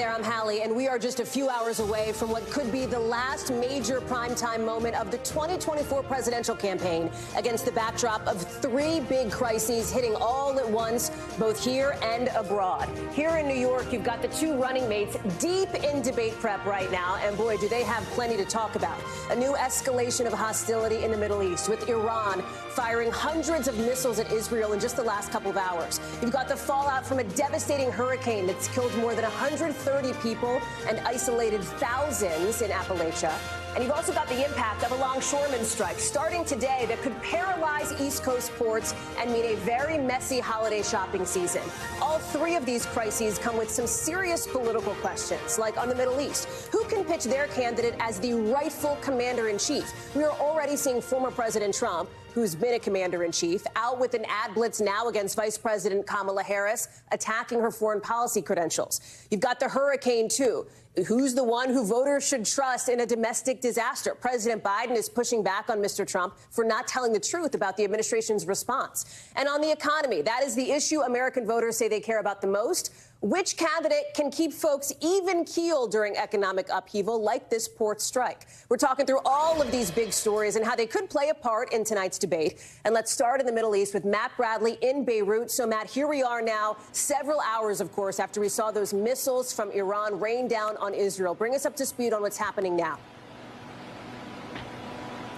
there, I'm Hallie, and we are just a few hours away from what could be the last major primetime moment of the 2024 presidential campaign against the backdrop of three big crises hitting all at once, both here and abroad. Here in New York, you've got the two running mates deep in debate prep right now, and boy, do they have plenty to talk about. A new escalation of hostility in the Middle East, with Iran firing hundreds of missiles at Israel in just the last couple of hours. You've got the fallout from a devastating hurricane that's killed more than 130 people and isolated thousands in Appalachia. And you've also got the impact of a longshoreman strike starting today that could paralyze East Coast ports and mean a very messy holiday shopping season. All three of these crises come with some serious political questions, like on the Middle East. Who can pitch their candidate as the rightful commander-in-chief? We are already seeing former President Trump, who's been a commander-in-chief, out with an ad blitz now against Vice President Kamala Harris, attacking her foreign policy credentials. You've got the hurricane, too. Who's the one who voters should trust in a domestic disaster? President Biden is pushing back on Mr. Trump for not telling the truth about the administration's response. And on the economy, that is the issue American voters say they care about the most. Which candidate can keep folks even-keeled during economic upheaval like this port strike? We're talking through all of these big stories and how they could play a part in tonight's debate. And let's start in the Middle East with Matt Bradley in Beirut. So, Matt, here we are now, several hours, of course, after we saw those missiles from Iran rain down on Israel. Bring us up to speed on what's happening now.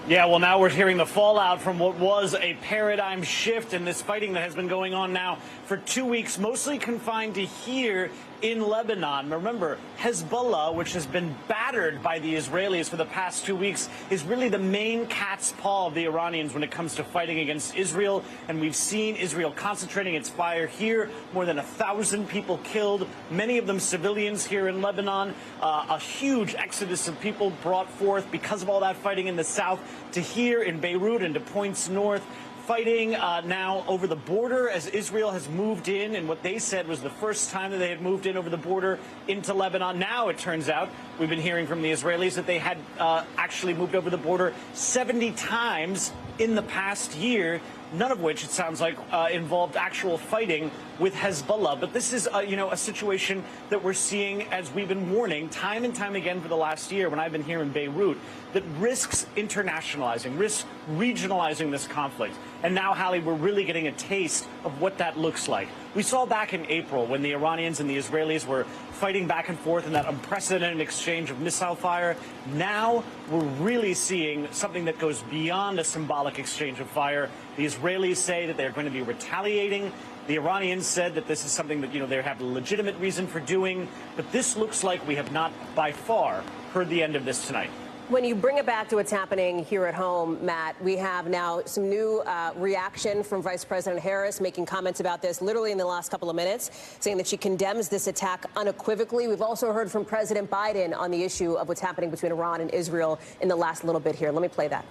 Yeah, well, now we're hearing the fallout from what was a paradigm shift in this fighting that has been going on now for 2 weeks, mostly confined to here in Lebanon. Remember, Hezbollah, which has been battered by the Israelis for the past 2 weeks, is really the main cat's paw of the Iranians when it comes to fighting against Israel. And we've seen Israel concentrating its fire here. More than 1,000 people killed, many of them civilians here in Lebanon. A huge exodus of people brought forth because of all that fighting in the south to here in Beirut and to points north. Fighting now over the border as Israel has moved in what they said was the first time that they had moved in over the border into Lebanon. Now it turns out, we've been hearing from the Israelis that they had actually moved over the border 70 times in the past year, none of which, it sounds like, involved actual fighting with Hezbollah. But this is, a situation that we're seeing, as we've been warning time and time again for the last year when I've been here in Beirut, that risks internationalizing, risks regionalizing this conflict. And now, Hallie, we're really getting a taste of what that looks like. We saw back in April when the Iranians and the Israelis were fighting back and forth in that unprecedented exchange of missile fire. Now we're really seeing something that goes beyond a symbolic exchange of fire. The Israelis say that they're going to be retaliating. The Iranians said that this is something that, they have a legitimate reason for doing. But this looks like we have not by far heard the end of this tonight. When you bring it back to what's happening here at home, Matt, we have now some new reaction from Vice President Harris making comments about this literally in the last couple of minutes, saying that she condemns this attack unequivocally. We've also heard from President Biden on the issue of what's happening between Iran and Israel in the last little bit here. Let me play that.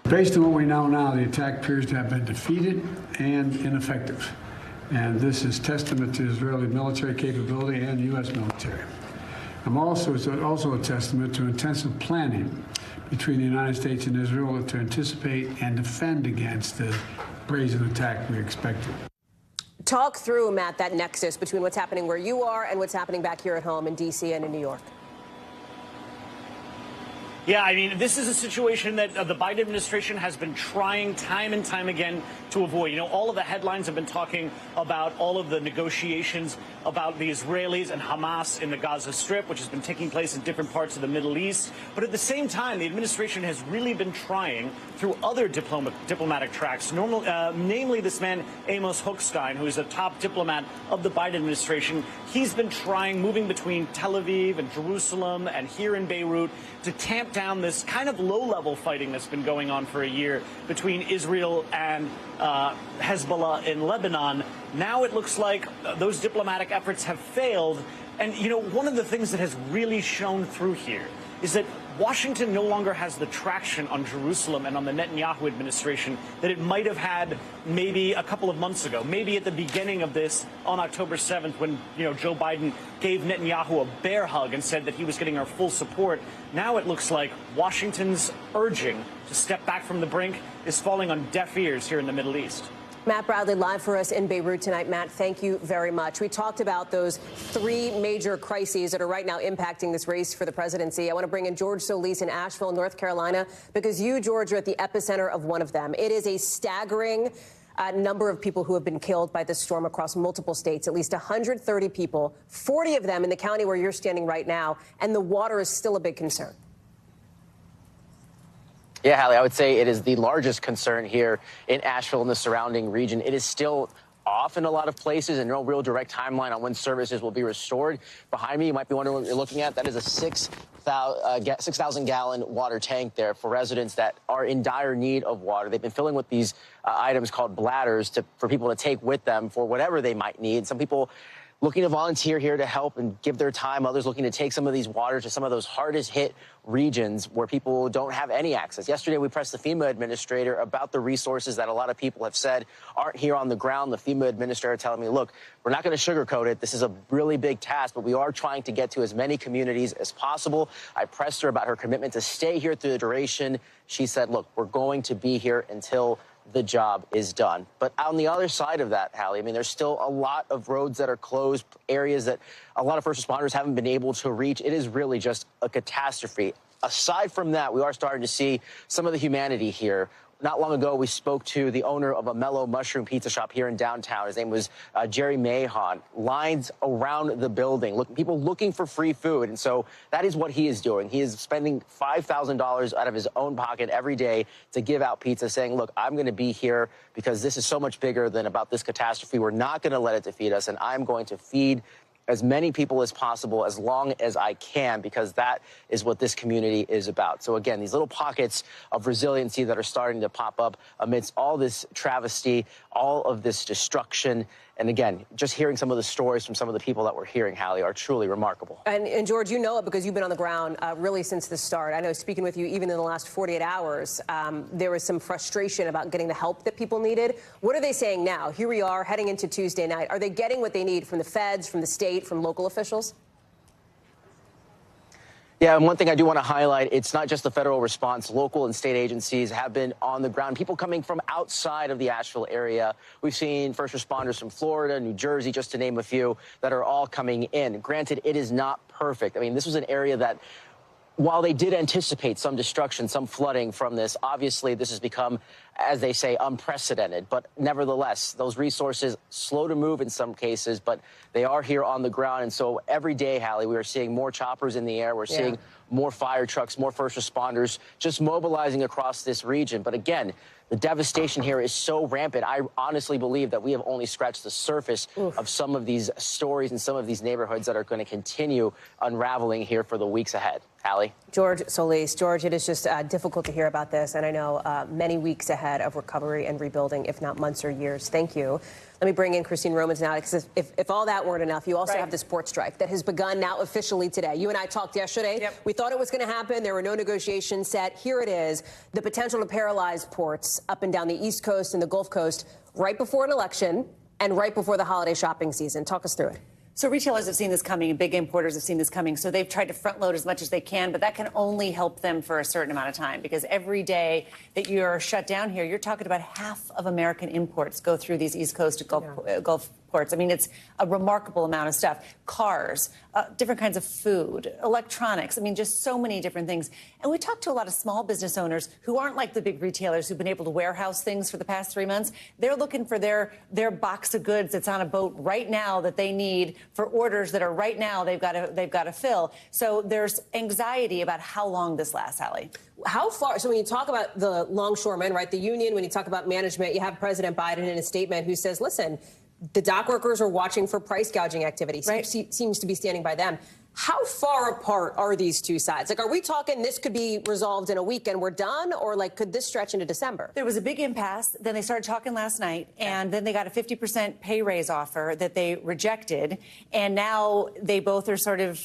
Based on what we know now, the attack appears to have been defeated and ineffective. And this is testament to Israeli military capability and U.S. military. It's also a testament to intensive planning between the United States and Israel to anticipate and defend against the brazen attack we expected. Talk through, Matt, that nexus between what's happening where you are and what's happening back here at home in D.C. and in New York. Yeah, I mean, this is a situation that the Biden administration has been trying time and time again to avoid. All of the headlines have been talking about all of the negotiations about the Israelis and Hamas in the Gaza Strip, which has been taking place in different parts of the Middle East. But at the same time, the administration has really been trying through other diplomatic tracks, namely this man, Amos Hochstein, who is a top diplomat of the Biden administration. He's been trying, moving between Tel Aviv and Jerusalem and here in Beirut, to tamp down this kind of low-level fighting that's been going on for a year between Israel and Hezbollah in Lebanon. Now it looks like those diplomatic efforts have failed. And, one of the things that has really shown through here is that Washington no longer has the traction on Jerusalem and on the Netanyahu administration that it might have had maybe a couple of months ago, maybe at the beginning of this on October 7th when, Joe Biden gave Netanyahu a bear hug and said that he was getting our full support. Now it looks like Washington's urging to step back from the brink is falling on deaf ears here in the Middle East. Matt Bradley live for us in Beirut tonight. Matt, thank you very much. We talked about those three major crises that are right now impacting this race for the presidency. I want to bring in George Solis in Asheville, North Carolina, because you, George, are at the epicenter of one of them. It is a staggering number of people who have been killed by this storm across multiple states, at least 130 people, 40 of them in the county where you're standing right now, and the water is still a big concern. Yeah, Hallie, I would say it is the largest concern here in Asheville and the surrounding region. It is still off in a lot of places and no real direct timeline on when services will be restored. Behind me, you might be wondering what you're looking at. That is a 6,000-gallon water tank there for residents that are in dire need of water. They've been filling with these items called bladders for people to take with them for whatever they might need. Some people looking to volunteer here to help and give their time. Others looking to take some of these water to some of those hardest hit regions where people don't have any access. Yesterday, we pressed the FEMA administrator about the resources that a lot of people have said aren't here on the ground. The FEMA administrator telling me, look, we're not going to sugarcoat it. This is a really big task, but we are trying to get to as many communities as possible. I pressed her about her commitment to stay here through the duration. She said, look, we're going to be here until the job is done. But on the other side of that, Hallie, I mean, there's still a lot of roads that are closed, areas that a lot of first responders haven't been able to reach. It is really just a catastrophe. Aside from that, we are starting to see some of the humanity here. Not long ago, we spoke to the owner of a Mellow Mushroom Pizza shop here in downtown. His name was Jerry Mahon. Lines around the building, people looking for free food. And so that is what he is doing. He is spending $5,000 out of his own pocket every day to give out pizza, saying, look, I'm going to be here because this is so much bigger than about this catastrophe. We're not going to let it defeat us, and I'm going to feed as many people as possible as long as I can, because that is what this community is about. So again, these little pockets of resiliency that are starting to pop up amidst all this travesty, all of this destruction. And again, just hearing some of the stories from some of the people that we're hearing, Hallie, are truly remarkable. And George, you know it because you've been on the ground really since the start. I know, speaking with you, even in the last 48 hours, there was some frustration about getting the help that people needed. What are they saying now? Here we are heading into Tuesday night. Are they getting what they need from the feds, from the state, from local officials? Yeah, and one thing I do want to highlight, it's not just the federal response. Local and state agencies have been on the ground. People coming from outside of the Asheville area. We've seen first responders from Florida, New Jersey, just to name a few, that are all coming in. Granted, it is not perfect. I mean, this was an area that, while they did anticipate some destruction, some flooding from this, obviously this has become, as they say, unprecedented. But nevertheless, those resources slow to move in some cases, but they are here on the ground. And so every day, Hallie, we are seeing more choppers in the air. We're seeing more fire trucks, more first responders just mobilizing across this region. But again, the devastation here is so rampant. I honestly believe that we have only scratched the surface of some of these stories and some of these neighborhoods that are going to continue unraveling here for the weeks ahead. Hallie? George Solis. George, it is just difficult to hear about this, and I know many weeks ahead of recovery and rebuilding, if not months or years. Thank you. Let me bring in Christine Romans now, because if all that weren't enough, you also have this port strike that has begun now officially today. You and I talked yesterday. Yep. We thought it was going to happen. There were no negotiations set. Here it is, the potential to paralyze ports up and down the East Coast and the Gulf Coast right before an election and right before the holiday shopping season. Talk us through it. So retailers have seen this coming and big importers have seen this coming. So they've tried to front load as much as they can, but that can only help them for a certain amount of time, because every day that you're shut down here, you're talking about half of American imports go through these East Coast Gulf ports. I mean, it's a remarkable amount of stuff. Cars, different kinds of food, electronics. I mean, just so many different things. And we talked to a lot of small business owners who aren't like the big retailers who've been able to warehouse things for the past 3 months. They're looking for their box of goods that's on a boat right now that they need for orders that are right now they've got to fill. So there's anxiety about how long this lasts, Hallie. How far? So when you talk about the longshoremen, right, the union, when you talk about management, you have President Biden in a statement who says, listen, the dock workers are watching for price gouging activity. Right. Seems to be standing by them. How far apart are these two sides? Like, are we talking this could be resolved in a week and we're done? Or, like, could this stretch into December? There was a big impasse. Then they started talking last night, and then they got a 50% pay raise offer that they rejected. And now they both are sort of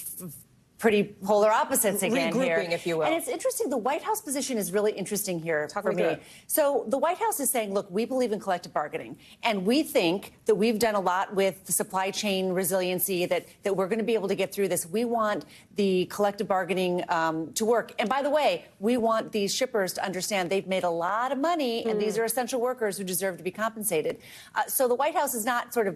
pretty polar opposites again here. Regrouping, if you will. And it's interesting. The White House position is really interesting here for me. Good. So the White House is saying, look, we believe in collective bargaining, and we think that we've done a lot with the supply chain resiliency, that we're going to be able to get through this. We want the collective bargaining to work. And by the way, we want these shippers to understand they've made a lot of money, and these are essential workers who deserve to be compensated. So the White House is not sort of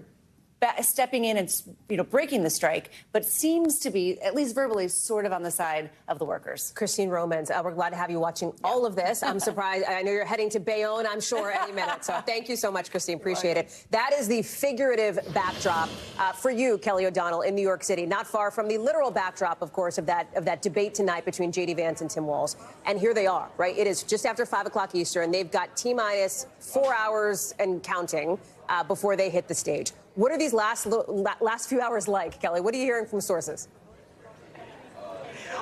stepping in and breaking the strike, but seems to be, at least verbally, sort of on the side of the workers. Christine Romans, we're glad to have you watching all of this. I'm surprised. I know you're heading to Bayonne, I'm sure, any minute. So thank you so much, Christine. Appreciate it. That is the figurative backdrop for you, Kelly O'Donnell, in New York City. Not far from the literal backdrop, of course, of that debate tonight between J.D. Vance and Tim Walz. And here they are, right? It is just after 5 o'clock Eastern. They've got T-minus 4 hours and counting before they hit the stage. What are these last few hours like, Kelly? What are you hearing from sources?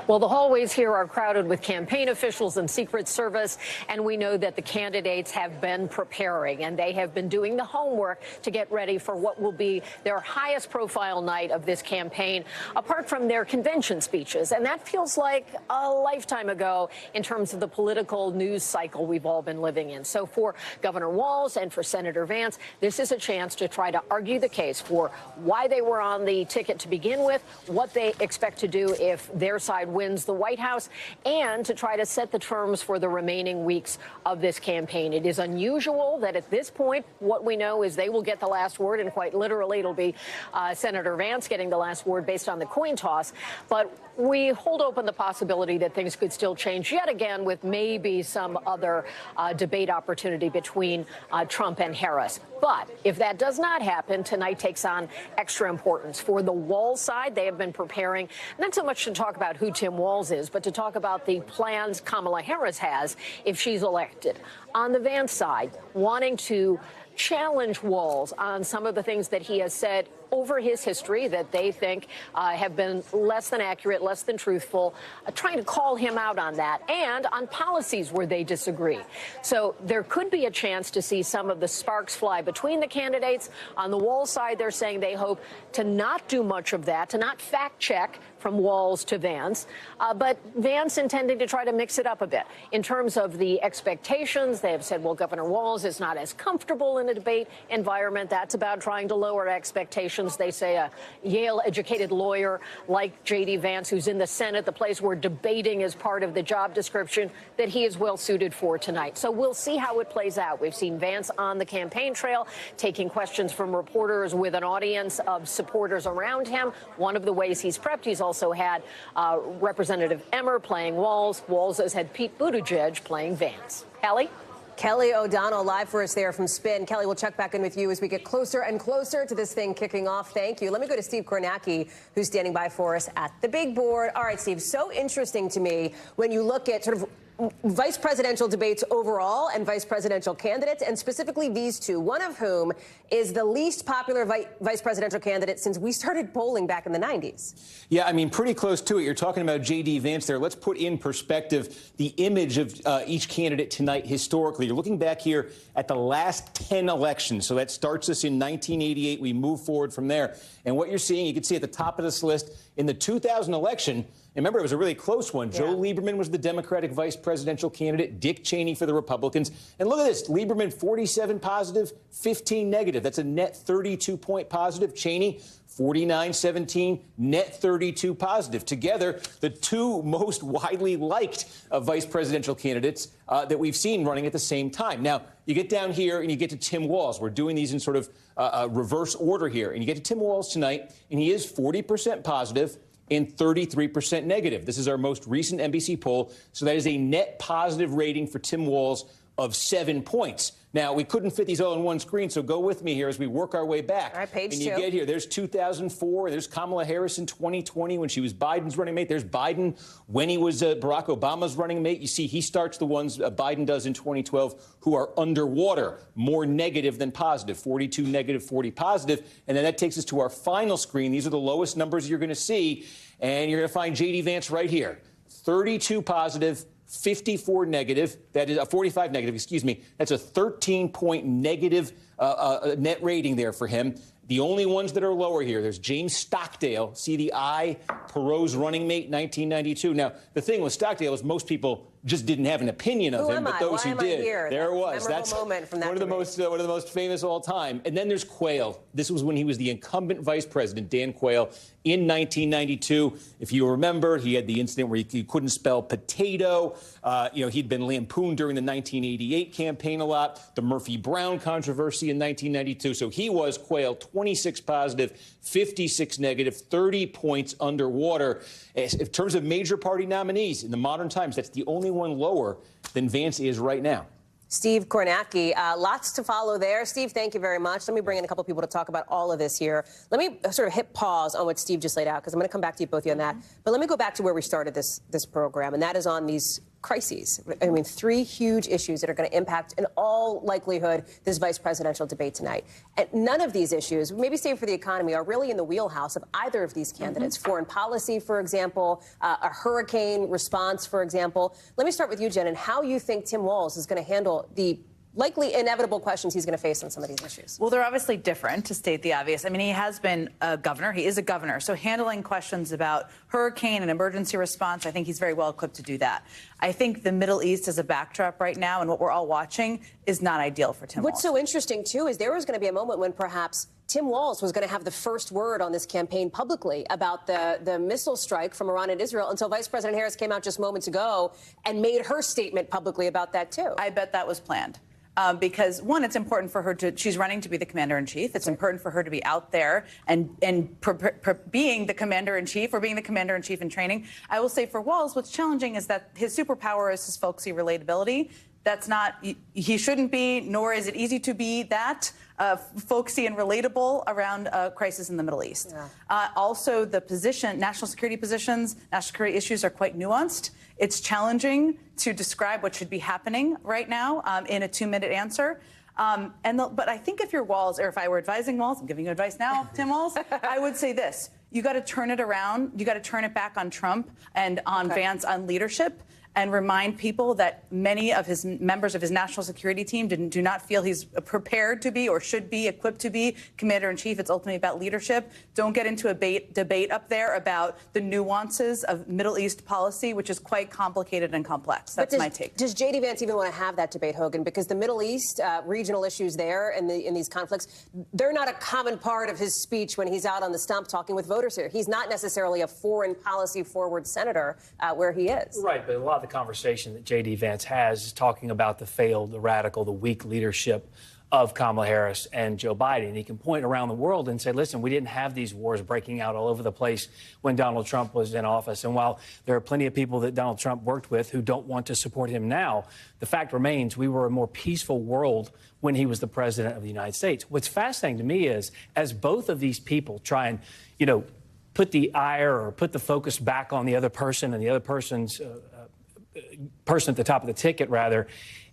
Well, the hallways here are crowded with campaign officials and Secret Service, and we know that the candidates have been preparing, and they have been doing the homework to get ready for what will be their highest profile night of this campaign, apart from their convention speeches. And that feels like a lifetime ago in terms of the political news cycle we've all been living in. So for Governor Walz and for Senator Vance, this is a chance to try to argue the case for why they were on the ticket to begin with, what they expect to do if their side wins the White House, and to try to set the terms for the remaining weeks of this campaign. It is unusual that at this point, what we know is they will get the last word, and quite literally it'll be Senator Vance getting the last word based on the coin toss. But we hold open the possibility that things could still change yet again with maybe some other debate opportunity between Trump and Harris. But if that does not happen, tonight takes on extra importance. For the Walz side, they have been preparing not so much to talk about who Tim Walz is, but to talk about the plans Kamala Harris has if she's elected. On the Vance side, wanting to challenge Walz on some of the things that he has said over his history that they think have been less than accurate, less than truthful, trying to call him out on that, and on policies where they disagree. So there could be a chance to see some of the sparks fly between the candidates. On the Walz side, they're saying they hope to not do much of that, to not fact check from Walz to Vance, but Vance intending to try to mix it up a bit. In terms of the expectations, they have said, well, Governor Walz is not as comfortable in a debate environment. That's about trying to lower expectations. They say a Yale-educated lawyer like J.D. Vance, who's in the Senate, the place where debating is part of the job description, that he is well suited for tonight. So we'll see how it plays out. We've seen Vance on the campaign trail taking questions from reporters with an audience of supporters around him. One of the ways he's prepped, he's also had Representative Emmer playing Walz. Walz has had Pete Buttigieg playing Vance. Hallie? Kelly O'Donnell live for us there from Spin. Kelly, we'll check back in with you as we get closer and closer to this thing kicking off. Thank you. Let me go to Steve Kornacki, who's standing by for us at the big board. All right, Steve, so interesting to me when you look at sort of vice presidential debates overall and vice presidential candidates, and specifically these two, one of whom is the least popular vice presidential candidate since we started polling back in the 90s. Yeah, I mean, pretty close to it. You're talking about J.D. Vance there. Let's put in perspective the image of each candidate tonight historically. You're looking back here at the last 10 elections. So that starts us in 1988. We move forward from there. And what you're seeing, you can see at the top of this list, in the 2000 election, and remember, it was a really close one. Yeah. Joe Lieberman was the Democratic vice presidential candidate, Dick Cheney for the Republicans. And look at this, Lieberman 47 positive, 15 negative. That's a net 32-point positive. Cheney 49-17, net 32 positive. Together, the two most widely liked vice presidential candidates that we've seen running at the same time. Now, you get down here and you get to Tim Walz. We're doing these in sort of reverse order here. And you get to Tim Walz tonight, and he is 40% positive and 33% negative. This is our most recent NBC poll. So that is a net positive rating for Tim Walz of 7 points. Now, we couldn't fit these all on one screen, so go with me here as we work our way back. All right, page 2. And you get here, there's 2004, there's Kamala Harris in 2020 when she was Biden's running mate. There's Biden when he was Barack Obama's running mate. You see, he starts the ones Biden does in 2012 who are underwater, more negative than positive, 42 negative, 40 positive. And then that takes us to our final screen. These are the lowest numbers you're going to see, and you're going to find J.D. Vance right here, 32 positive, 54 negative, that is a 45 negative, excuse me. That's a 13-point negative net rating there for him. The only ones that are lower here, there's James Stockdale, see the I, Perot's running mate, 1992. Now, the thing with Stockdale is most people just didn't have an opinion of him, but those who did, there it was. That's one of the most famous of all time. And then there's Quayle. This was when he was the incumbent vice president, Dan Quayle, in 1992. If you remember, he had the incident where he couldn't spell potato. He'd been lampooned during the 1988 campaign a lot, the Murphy Brown controversy in 1992. So he was, Quayle, 26 positive, 56 negative, 30 points underwater. In terms of major party nominees in the modern times, that's the only one lower than Vance is right now. Steve Kornacki, lots to follow there. Steve, thank you very much. Let me bring in a couple people to talk about all of this here. Let me sort of hit pause on what Steve just laid out, because I'm going to come back to you, both of you, on that. But let me go back to where we started this program, and that is on these crises. I mean, 3 huge issues that are going to impact, in all likelihood, this vice presidential debate tonight. And none of these issues, maybe save for the economy, are really in the wheelhouse of either of these candidates. Foreign policy, for example, a hurricane response, for example. Let me start with you, Jen, and how you think Tim Walz is going to handle the likely inevitable questions he's going to face on some of these issues. Well, they're obviously different, to state the obvious. I mean, he has been a governor. He is a governor. So handling questions about hurricane and emergency response, I think he's very well equipped to do that. I think the Middle East as a backdrop right now, and what we're all watching, is not ideal for Tim Walz. What's so interesting, too, is there was going to be a moment when perhaps Tim Walz was going to have the first word on this campaign publicly about the missile strike from Iran and Israel, until Vice President Harris came out just moments ago and made her statement publicly about that, too. I bet that was planned. Because, one, it's important for her she's running to be the commander-in-chief. It's important for her to be out there and being the commander-in-chief, or being the commander-in-chief in training. I will say for Walz, what's challenging is that his superpower is his folksy relatability. That's not, he shouldn't be, nor is it easy to be that folksy and relatable around a crisis in the Middle East. Yeah. Also, the national security positions, national security issues are quite nuanced. It's challenging to describe what should be happening right now in a 2-minute answer. But I think if you're Walz, or if I were advising Walz, I'm giving you advice now, Tim Walz, I would say this. You got to turn it around. You got to turn it back on Trump and on Vance on leadership, and remind people that many of his members of his national security team do not feel he's prepared to be, or should be equipped to be, commander-in-chief. It's ultimately about leadership. Don't get into a debate up there about the nuances of Middle East policy, which is quite complicated and complex. That's my take. Does J.D. Vance even want to have that debate, Hogan? Because the Middle East, regional issues there and in these conflicts, they're not a common part of his speech when he's out on the stump talking with voters here. He's not necessarily a foreign policy forward senator where he is. Right, but a lot of the conversation that J.D. Vance has is talking about the failed, the radical, the weak leadership of Kamala Harris and Joe Biden. He can point around the world and say, listen, we didn't have these wars breaking out all over the place when Donald Trump was in office. And while there are plenty of people that Donald Trump worked with who don't want to support him now, the fact remains we were a more peaceful world when he was the president of the United States. What's fascinating to me is, as both of these people try and, put the ire or put the focus back on the other person and the other person's person at the top of the ticket, rather,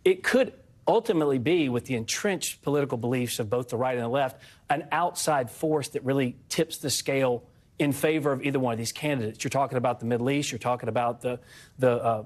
it could ultimately be, with the entrenched political beliefs of both the right and the left, an outside force that really tips the scale in favor of either one of these candidates. You're talking about the Middle East. You're talking about the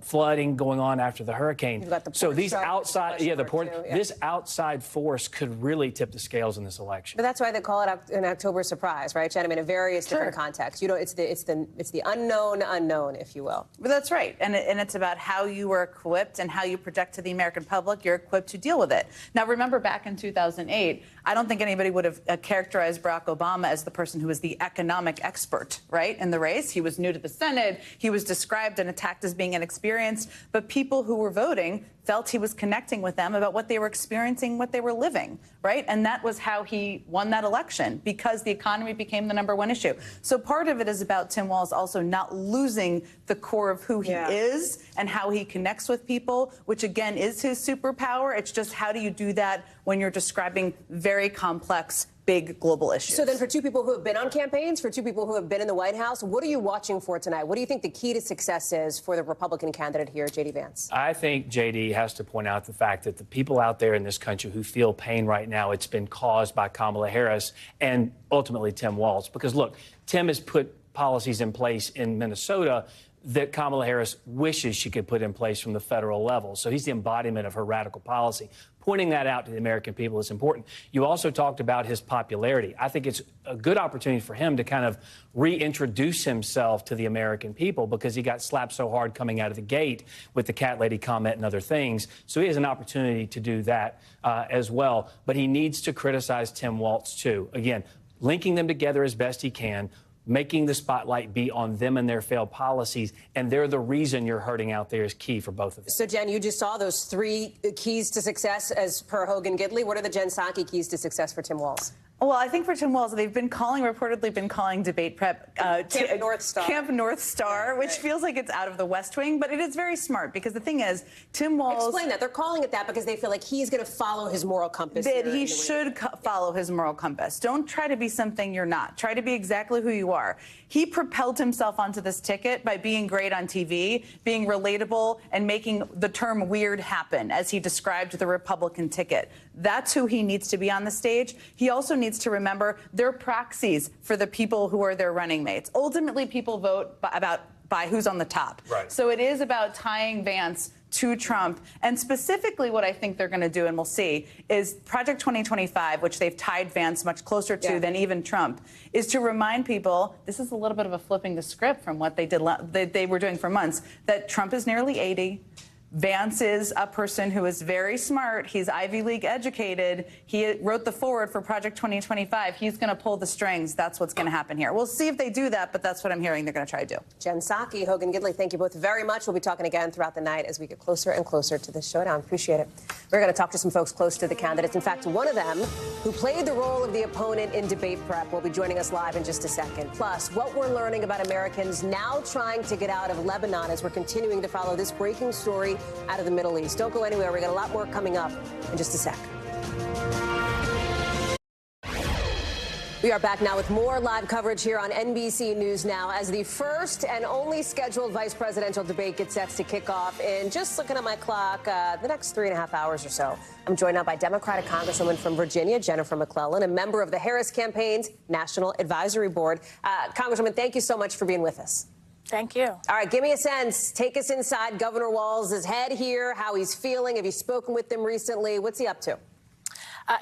flooding going on after the hurricane. So these outside, this outside force could really tip the scales in this election. But that's why they call it an October surprise, right, Jen? I mean, in various different contexts. It's the unknown, if you will. But that's right, and it's about how you were equipped and how you project to the American public you're equipped to deal with it. Now, remember back in 2008, I don't think anybody would have characterized Barack Obama as the person who was the economic expert, right, in the race. He was new to the Senate. He was described and attacked as being inexperienced. But people who were voting felt he was connecting with them about what they were experiencing, what they were living, right? And that was how he won that election, because the economy became the #1 issue. So part of it is about Tim Walz also not losing the core of who he is and how he connects with people, which, again, is his superpower. It's just, how do you do that when you're describing very complex, big global issues? So then, for two people who have been on campaigns, for two people who have been in the White House, what are you watching for tonight? What do you think the key to success is for the Republican candidate here, J.D. Vance? I think J.D. has to point out the fact that the people out there in this country who feel pain right now, it's been caused by Kamala Harris and ultimately Tim Walz. Because, look, Tim has put policies in place in Minnesota that Kamala Harris wishes she could put in place from the federal level. So he's the embodiment of her radical policy. Pointing that out to the American people is important. You also talked about his popularity. I think it's a good opportunity for him to kind of reintroduce himself to the American people because he got slapped so hard coming out of the gate with the cat lady comment and other things. So he has an opportunity to do that as well. But he needs to criticize Tim Walz, too. Again, linking them together as best he can, making the spotlight be on them and their failed policies, and they're the reason you're hurting out there is key for both of them. So, Jen, you just saw those 3 keys to success as per Hogan Gidley. What are the Jen Psaki keys to success for Tim Walz? Well, I think for Tim Walz, they've been reportedly been calling debate prep Camp North Star. Camp North Star, which feels like it's out of the West Wing, but it is very smart because the thing is, Tim Walz... Explain that. They're calling it that because they feel like he's going to follow his moral compass. That he should follow his moral compass. Don't try to be something you're not. Try to be exactly who you are. He propelled himself onto this ticket by being great on TV, being relatable, and making the term weird happen, as he described the Republican ticket. That's who he needs to be on the stage. He also needs to remember they're proxies for the people who are their running mates. Ultimately, people vote by who's on the top. Right. So it is about tying Vance to Trump. And specifically what I think they're going to do, and we'll see, is Project 2025, which they've tied Vance much closer to than even Trump, is to remind people, this is a little bit of a flipping the script from what they were doing for months, that Trump is nearly 80. Vance is a person who is very smart. He's Ivy League educated. He wrote the foreword for Project 2025. He's going to pull the strings. That's what's going to happen here. We'll see if they do that, but that's what I'm hearing they're going to try to do. Jen Psaki, Hogan Gidley, thank you both very much. We'll be talking again throughout the night as we get closer and closer to this showdown. Appreciate it. We're going to talk to some folks close to the candidates. In fact, one of them who played the role of the opponent in debate prep will be joining us live in just a second. Plus, what we're learning about Americans now trying to get out of Lebanon as we're continuing to follow this breaking story out of the Middle East. Don't go anywhere. We got a lot more coming up in just a sec. We are back now with more live coverage here on NBC News Now as the first and only scheduled vice presidential debate gets set to kick off in, just looking at my clock, the next 3.5 hours or so. I'm joined now by Democratic Congresswoman from Virginia, Jennifer McClellan, a member of the Harris campaign's National Advisory Board. Congresswoman, thank you so much for being with us. Thank you. All right, give me a sense. Take us inside Governor Walz's head here, how he's feeling. Have you spoken with him recently? What's he up to?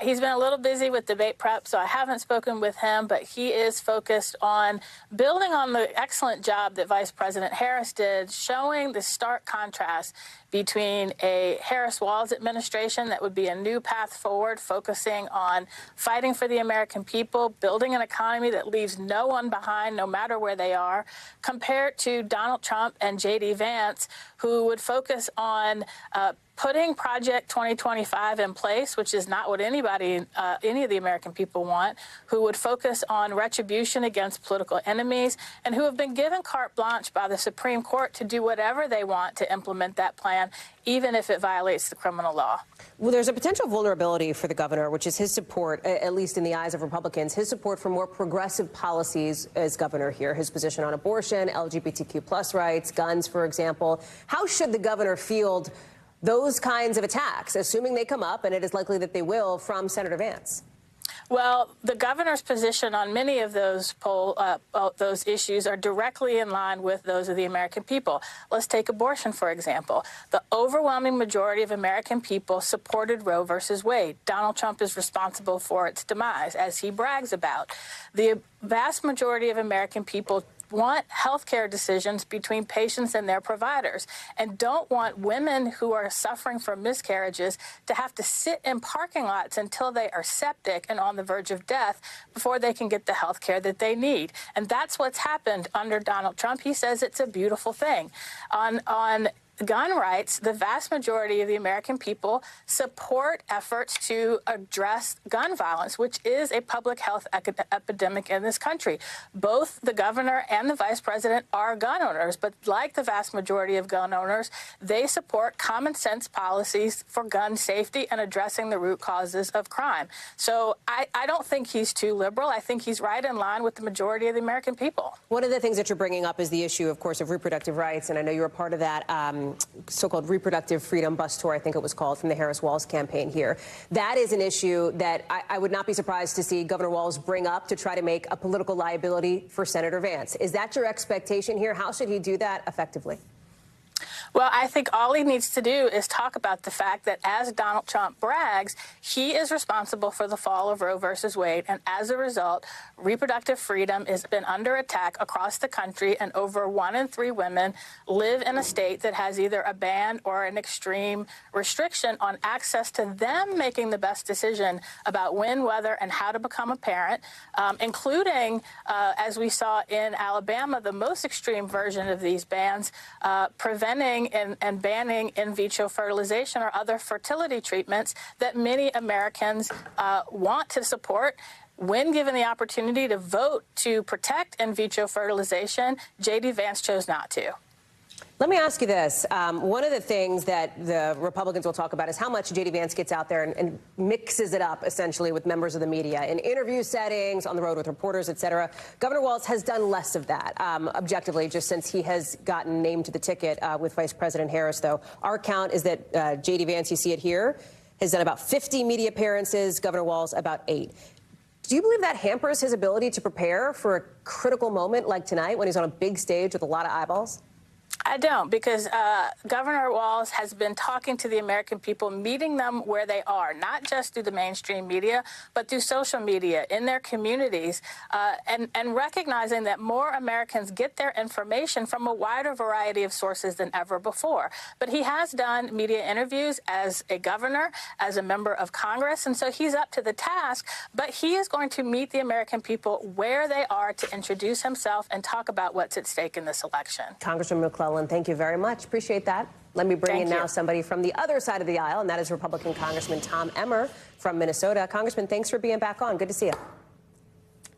He's been a little busy with debate prep, so I haven't spoken with him, but he is focused on building on the excellent job that Vice President Harris did, showing the stark contrast between a Harris-Walz administration that would be a new path forward, focusing on fighting for the American people, building an economy that leaves no one behind, no matter where they are, compared to Donald Trump and J.D. Vance, who would focus on putting Project 2025 in place, which is not what any of the American people want, who would focus on retribution against political enemies, and who have been given carte blanche by the Supreme Court to do whatever they want to implement that plan, even if it violates the criminal law. Well, there's a potential vulnerability for the governor, which is his support, at least in the eyes of Republicans, his support for more progressive policies as governor here, his position on abortion, LGBTQ+ rights, guns, for example. How should the governor field those kinds of attacks, assuming they come up, and it is likely that they will, from Senator Vance? Well, the governor's position on many of those issues are directly in line with those of the American people. Let's take abortion, for example. The overwhelming majority of American people supported Roe versus Wade. Donald Trump is responsible for its demise, as he brags about. The vast majority of American people want health care decisions between patients and their providers, and don't want women who are suffering from miscarriages to have to sit in parking lots until they are septic and on the verge of death before they can get the health care that they need. And that's what's happened under Donald Trump. He says it's a beautiful thing. On gun rights, the vast majority of the American people support efforts to address gun violence, which is a public health epidemic in this country. Both the governor and the vice president are gun owners, but like the vast majority of gun owners, they support common sense policies for gun safety and addressing the root causes of crime. So I don't think he's too liberal. I think he's right in line with the majority of the American people. One of the things that you're bringing up is the issue, of course, of reproductive rights, and I know you're a part of that so-called reproductive freedom bus tour, I think it was called, from the Harris-Walz campaign here. That is an issue that I would not be surprised to see Governor Walz bring up to try to make a political liability for Senator Vance. Is that your expectation here? How should he do that effectively? Well, I think all he needs to do is talk about the fact that as Donald Trump brags, he is responsible for the fall of Roe versus Wade. And as a result, reproductive freedom has been under attack across the country. And over 1 in 3 women live in a state that has either a ban or an extreme restriction on access to them making the best decision about when, whether, and how to become a parent, including, as we saw in Alabama, the most extreme version of these bans, preventing and banning in vitro fertilization or other fertility treatments that many Americans want to support. When given the opportunity to vote to protect in vitro fertilization, J.D. Vance chose not to. Let me ask you this. One of the things that the Republicans will talk about is how much J.D. Vance gets out there and mixes it up, essentially, with members of the media in interview settings, on the road with reporters, et cetera. Governor Walz has done less of that, objectively, just since he has gotten named to the ticket with Vice President Harris, though. Our count is that J.D. Vance, you see it here, has done about 50 media appearances, Governor Walz about 8. Do you believe that hampers his ability to prepare for a critical moment like tonight when he's on a big stage with a lot of eyeballs? I don't, because Governor Walz has been talking to the American people, meeting them where they are, not just through the mainstream media, but through social media, in their communities, and recognizing that more Americans get their information from a wider variety of sources than ever before. But he has done media interviews as a governor, as a member of Congress, and so he's up to the task. But he is going to meet the American people where they are to introduce himself and talk about what's at stake in this election. Congressman McClellan, thank you very much. Appreciate that. Let me bring in now somebody from the other side of the aisle, and that is Republican Congressman Tom Emmer from Minnesota. Congressman, thanks for being back on. Good to see you.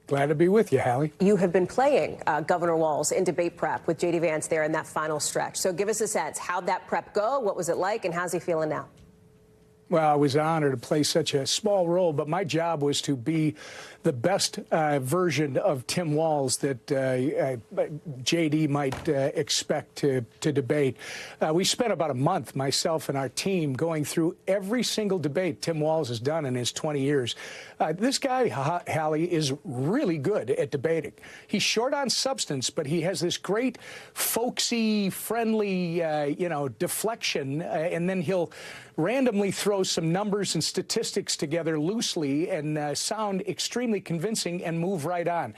Glad to be with you, Hallie. You have been playing Governor Walz in debate prep with J.D. Vance there in that final stretch. So give us a sense. How'd that prep go? What was it like? And how's he feeling now? Well, I was honored to play such a small role, but my job was to be the best version of Tim Walz that J.D. might expect to debate. We spent about a month, myself and our team, going through every single debate Tim Walz has done in his 20 years. This guy, Hallie, is really good at debating. He's short on substance, but he has this great folksy, friendly, deflection, and then he'll randomly throw some numbers and statistics together loosely and sound extremely convincing and move right on.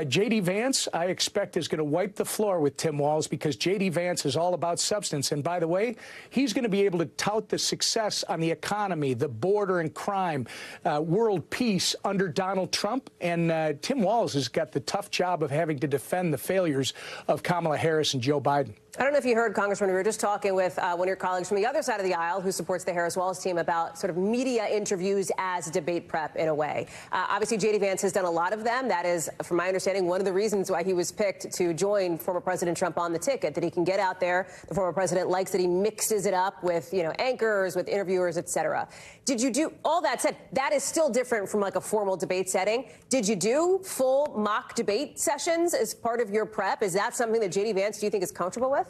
J.D. Vance, I expect, is going to wipe the floor with Tim Walz because J.D. Vance is all about substance. And by the way, he's going to be able to tout the success on the economy, the border and crime, world peace under Donald Trump. And Tim Walz has got the tough job of having to defend the failures of Kamala Harris and Joe Biden. I don't know if you heard, Congressman, we were just talking with one of your colleagues from the other side of the aisle who supports the Harris-Walz team about sort of media interviews as debate prep in a way. Obviously, J.D. Vance has done a lot of them. That is, from my understanding, one of the reasons why he was picked to join former President Trump on the ticket, that he can get out there. The former president likes that he mixes it up with, anchors, with interviewers, et cetera. Did you do, all that said, that is still different from like a formal debate setting. Did you do full mock debate sessions as part of your prep? Is that something that J.D. Vance, do you think, is comfortable with?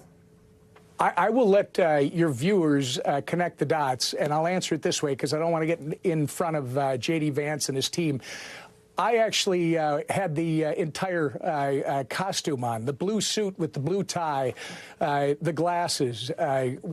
I will let your viewers connect the dots, and I'll answer it this way because I don't want to get in front of J.D. Vance and his team. I actually had the entire costume on, the blue suit with the blue tie, the glasses.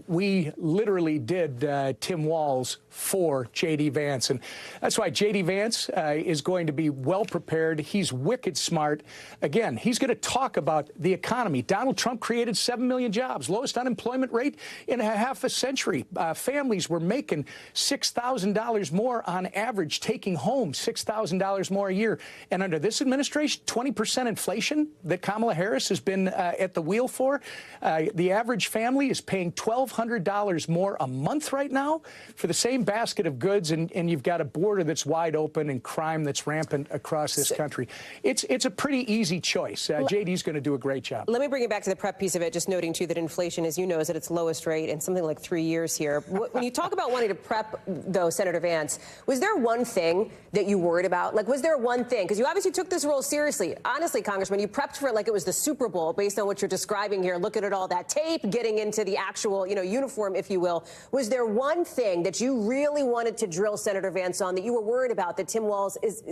We literally did Tim Walz for J.D. Vance. And that's why J.D. Vance is going to be well prepared. He's wicked smart. Again, he's going to talk about the economy. Donald Trump created 7 million jobs, lowest unemployment rate in half a century. Families were making $6,000 more on average, taking home $6,000 more a year. And under this administration, 20% inflation that Kamala Harris has been at the wheel for. The average family is paying $1,200 more a month right now for the same basket of goods, and you've got a border that's wide open and crime that's rampant across this country. It's a pretty easy choice. JD's going to do a great job. Let me bring it back to the prep piece of it, just noting, too, that inflation, as you know, is at its lowest rate in something like 3 years here. When you talk about wanting to prep, though, Senator Vance, was there one thing that you worried about? Like, was there one thing, because you obviously took this role seriously. Honestly, Congressman, you prepped for it like it was the Super Bowl based on what you're describing here, looking at all that tape, getting into the actual, uniform, if you will. Was there one thing that you really wanted to drill Senator Vance on that you were worried about that Tim Walz is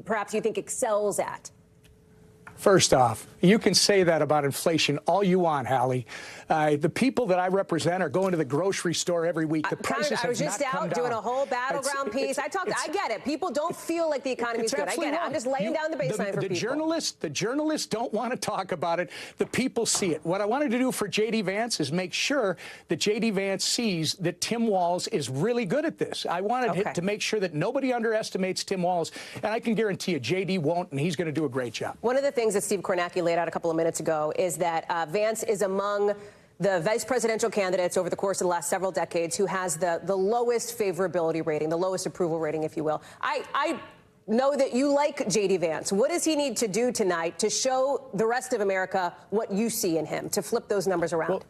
perhaps you think excels at? First off, you can say that about inflation all you want, Hallie. The people that I represent are going to the grocery store every week. The prices I was just out doing a whole battleground piece. I get it. People don't feel like the economy is good. I get it. I'm just laying down the baseline for people. The journalists don't want to talk about it. The people see it. What I wanted to do for J.D. Vance is make sure that J.D. Vance sees that Tim Walz is really good at this. I wanted to make sure that nobody underestimates Tim Walz, and I can guarantee you J.D. won't, and he's going to do a great job. One of the things that Steve Kornacki laid out a couple of minutes ago is that Vance is among the vice presidential candidates over the course of the last several decades who has the lowest favorability rating, the lowest approval rating, if you will. I know that you like J.D. Vance. What does he need to do tonight to show the rest of America what you see in him, to flip those numbers around? Well,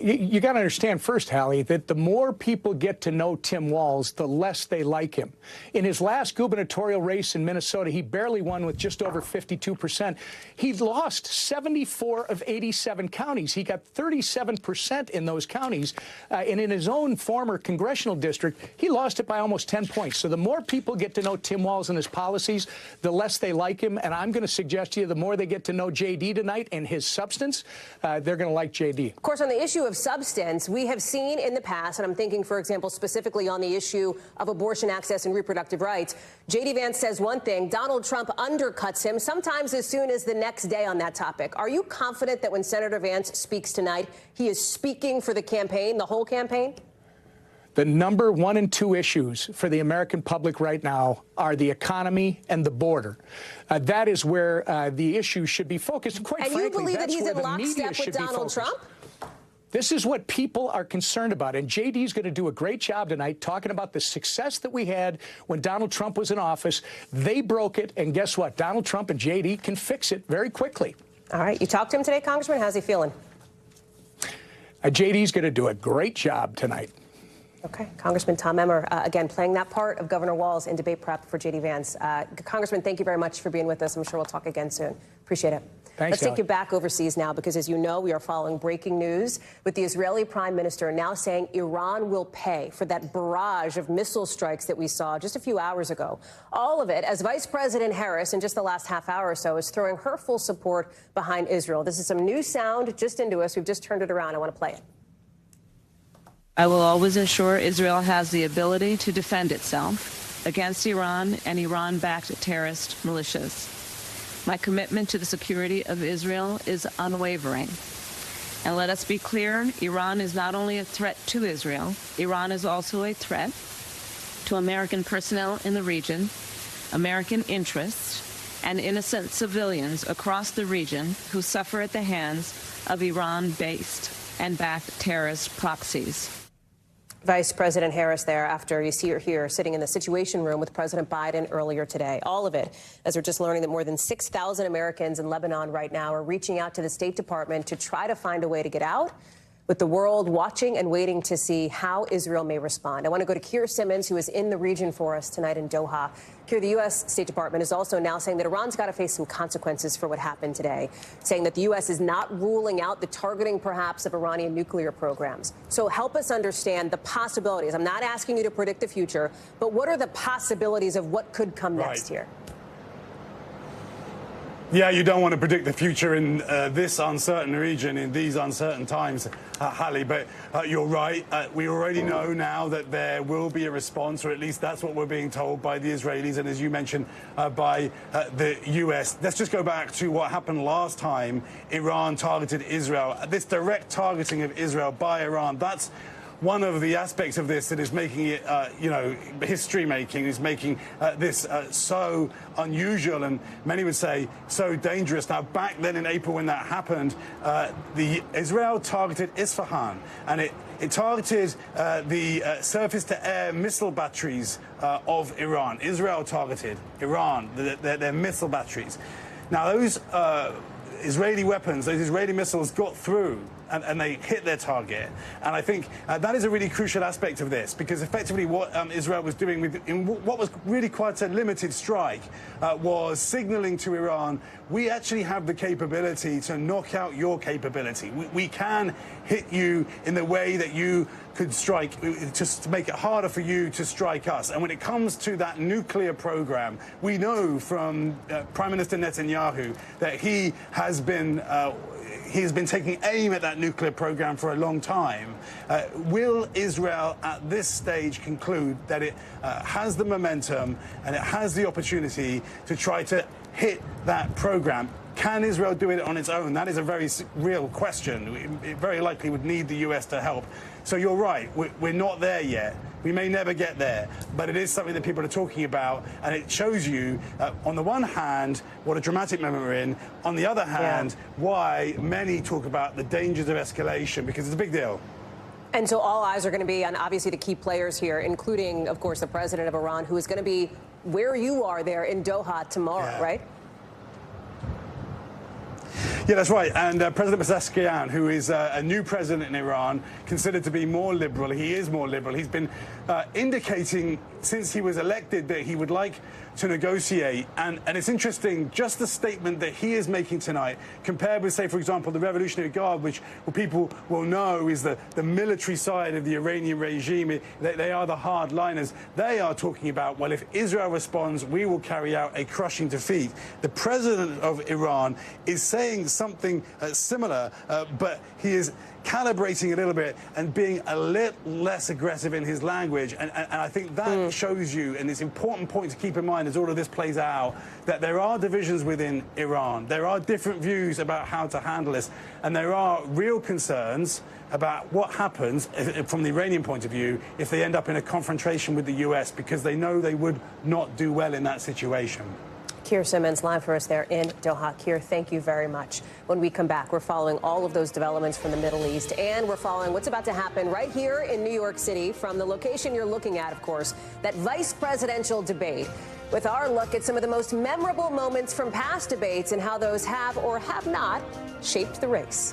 you got to understand first, Hallie, that the more people get to know Tim Walz, the less they like him. In his last gubernatorial race in Minnesota, he barely won with just over 52%. He lost 74 of 87 counties. He got 37% in those counties. And in his own former congressional district, he lost it by almost 10 points. So the more people get to know Tim Walz and his policies, the less they like him. And I'm going to suggest to you the more they get to know J.D. tonight and his substance, they're going to like J.D. Of course, on the issue of substance, we have seen in the past, and I'm thinking, for example, specifically on the issue of abortion access and reproductive rights, J.D. Vance says one thing, Donald Trump undercuts him, sometimes as soon as the next day on that topic. Are you confident that when Senator Vance speaks tonight, he is speaking for the campaign, the whole campaign? The number 1 and 2 issues for the American public right now are the economy and the border. That is where the issues should be focused. Quite frankly, you believe that he's in the media lockstep with Donald Trump? This is what people are concerned about, and J.D.'s going to do a great job tonight talking about the success that we had when Donald Trump was in office. They broke it, and guess what? Donald Trump and J.D. can fix it very quickly. All right. You talked to him today, Congressman. How's he feeling? J.D.'s going to do a great job tonight. Okay. Congressman Tom Emmer, again, playing that part of Governor Walz in debate prep for J.D. Vance. Congressman, thank you very much for being with us. I'm sure we'll talk again soon. Appreciate it. Thanks, Let's take you back overseas now, because as you know, we are following breaking news with the Israeli prime minister now saying Iran will pay for that barrage of missile strikes that we saw just a few hours ago. All of it as Vice President Harris, in just the last half hour or so, is throwing her full support behind Israel. This is some new sound just into us. We've just turned it around. I want to play it. I will always ensure Israel has the ability to defend itself against Iran and Iran-backed terrorist militias. My commitment to the security of Israel is unwavering. And let us be clear, Iran is not only a threat to Israel, Iran is also a threat to American personnel in the region, American interests, and innocent civilians across the region who suffer at the hands of Iran-based and backed terrorist proxies. Vice President Harris there after you see her here sitting in the Situation Room with President Biden earlier today. All of it as we're just learning that more than 6,000 Americans in Lebanon right now are reaching out to the State Department to try to find a way to get out, with the world watching and waiting to see how Israel may respond. I want to go to Keir Simmons, who is in the region for us tonight in Doha. Keir, the U.S. State Department is also now saying that Iran's got to face some consequences for what happened today, saying that the U.S. is not ruling out the targeting, perhaps, of Iranian nuclear programs. So help us understand the possibilities. I'm not asking you to predict the future, but what are the possibilities of what could come next here? Yeah, you don't want to predict the future in this uncertain region, in these uncertain times, Hallie, but you're right. We already know now that there will be a response, or at least that's what we're being told by the Israelis and, as you mentioned, by the U.S. Let's just go back to what happened last time Iran targeted Israel. This direct targeting of Israel by Iran, that's one of the aspects of this that is making it, history-making, is making this so unusual and many would say so dangerous. Now, back then in April when that happened, Israel targeted Isfahan, and it targeted the surface-to-air missile batteries of Iran. Israel targeted Iran, their missile batteries. Now, those Israeli weapons, those Israeli missiles got through and they hit their target. And I think that is a really crucial aspect of this, because effectively what Israel was doing in what was really quite a limited strike was signaling to Iran, we actually have the capability to knock out your capability. We can hit you in the way that you could strike, just to make it harder for you to strike us. And when it comes to that nuclear program, we know from Prime Minister Netanyahu that he has been taking aim at that nuclear program for a long time. Will Israel at this stage conclude that it has the momentum and it has the opportunity to try to hit that program? Can Israel do it on its own? That is a very real question. It very likely would need the US to help. So you're right, we're not there yet. We may never get there, but it is something that people are talking about, and it shows you, on the one hand, what a dramatic moment we're in, on the other hand, why many talk about the dangers of escalation, because it's a big deal. And so all eyes are going to be on, obviously, the key players here, including, of course, the president of Iran, who is going to be where you are there in Doha tomorrow, right? Yeah, that's right. And President Pezeshkian, who is a new president in Iran, considered to be more liberal. He is more liberal. He's been indicating since he was elected that he would like to negotiate. And it's interesting, just the statement that he is making tonight, compared with, say, for example, the Revolutionary Guard, which people will know is the military side of the Iranian regime. They are the hardliners. They are talking about, well, if Israel responds, we will carry out a crushing defeat. The president of Iran is saying something similar, but he is calibrating a little bit and being a little less aggressive in his language. And I think that shows you, and it's an important point to keep in mind as all of this plays out, that there are divisions within Iran. There are different views about how to handle this. And there are real concerns about what happens from the Iranian point of view if they end up in a confrontation with the US, because they know they would not do well in that situation. Keir Simmons live for us there in Doha. Keir, thank you very much. When we come back, we're following all of those developments from the Middle East, and we're following what's about to happen right here in New York City from the location you're looking at, of course, that vice presidential debate, with our look at some of the most memorable moments from past debates and how those have or have not shaped the race.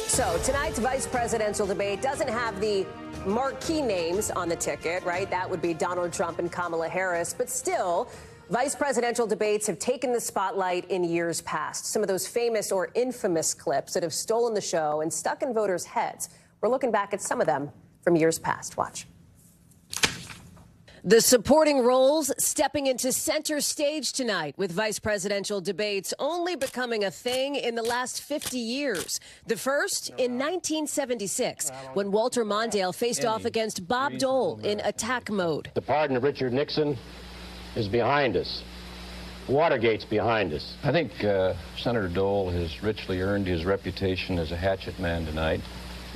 So tonight's vice presidential debate doesn't have the marquee names on the ticket, right? That would be Donald Trump and Kamala Harris. But still, vice presidential debates have taken the spotlight in years past. Some of those famous or infamous clips that have stolen the show and stuck in voters' heads. We're looking back at some of them from years past. Watch. The supporting roles stepping into center stage tonight, with vice presidential debates only becoming a thing in the last 50 years. The first in 1976, when Walter Mondale faced off against Bob Dole in attack mode. The pardon of Richard Nixon is behind us. Watergate's behind us. I think Senator Dole has richly earned his reputation as a hatchet man tonight.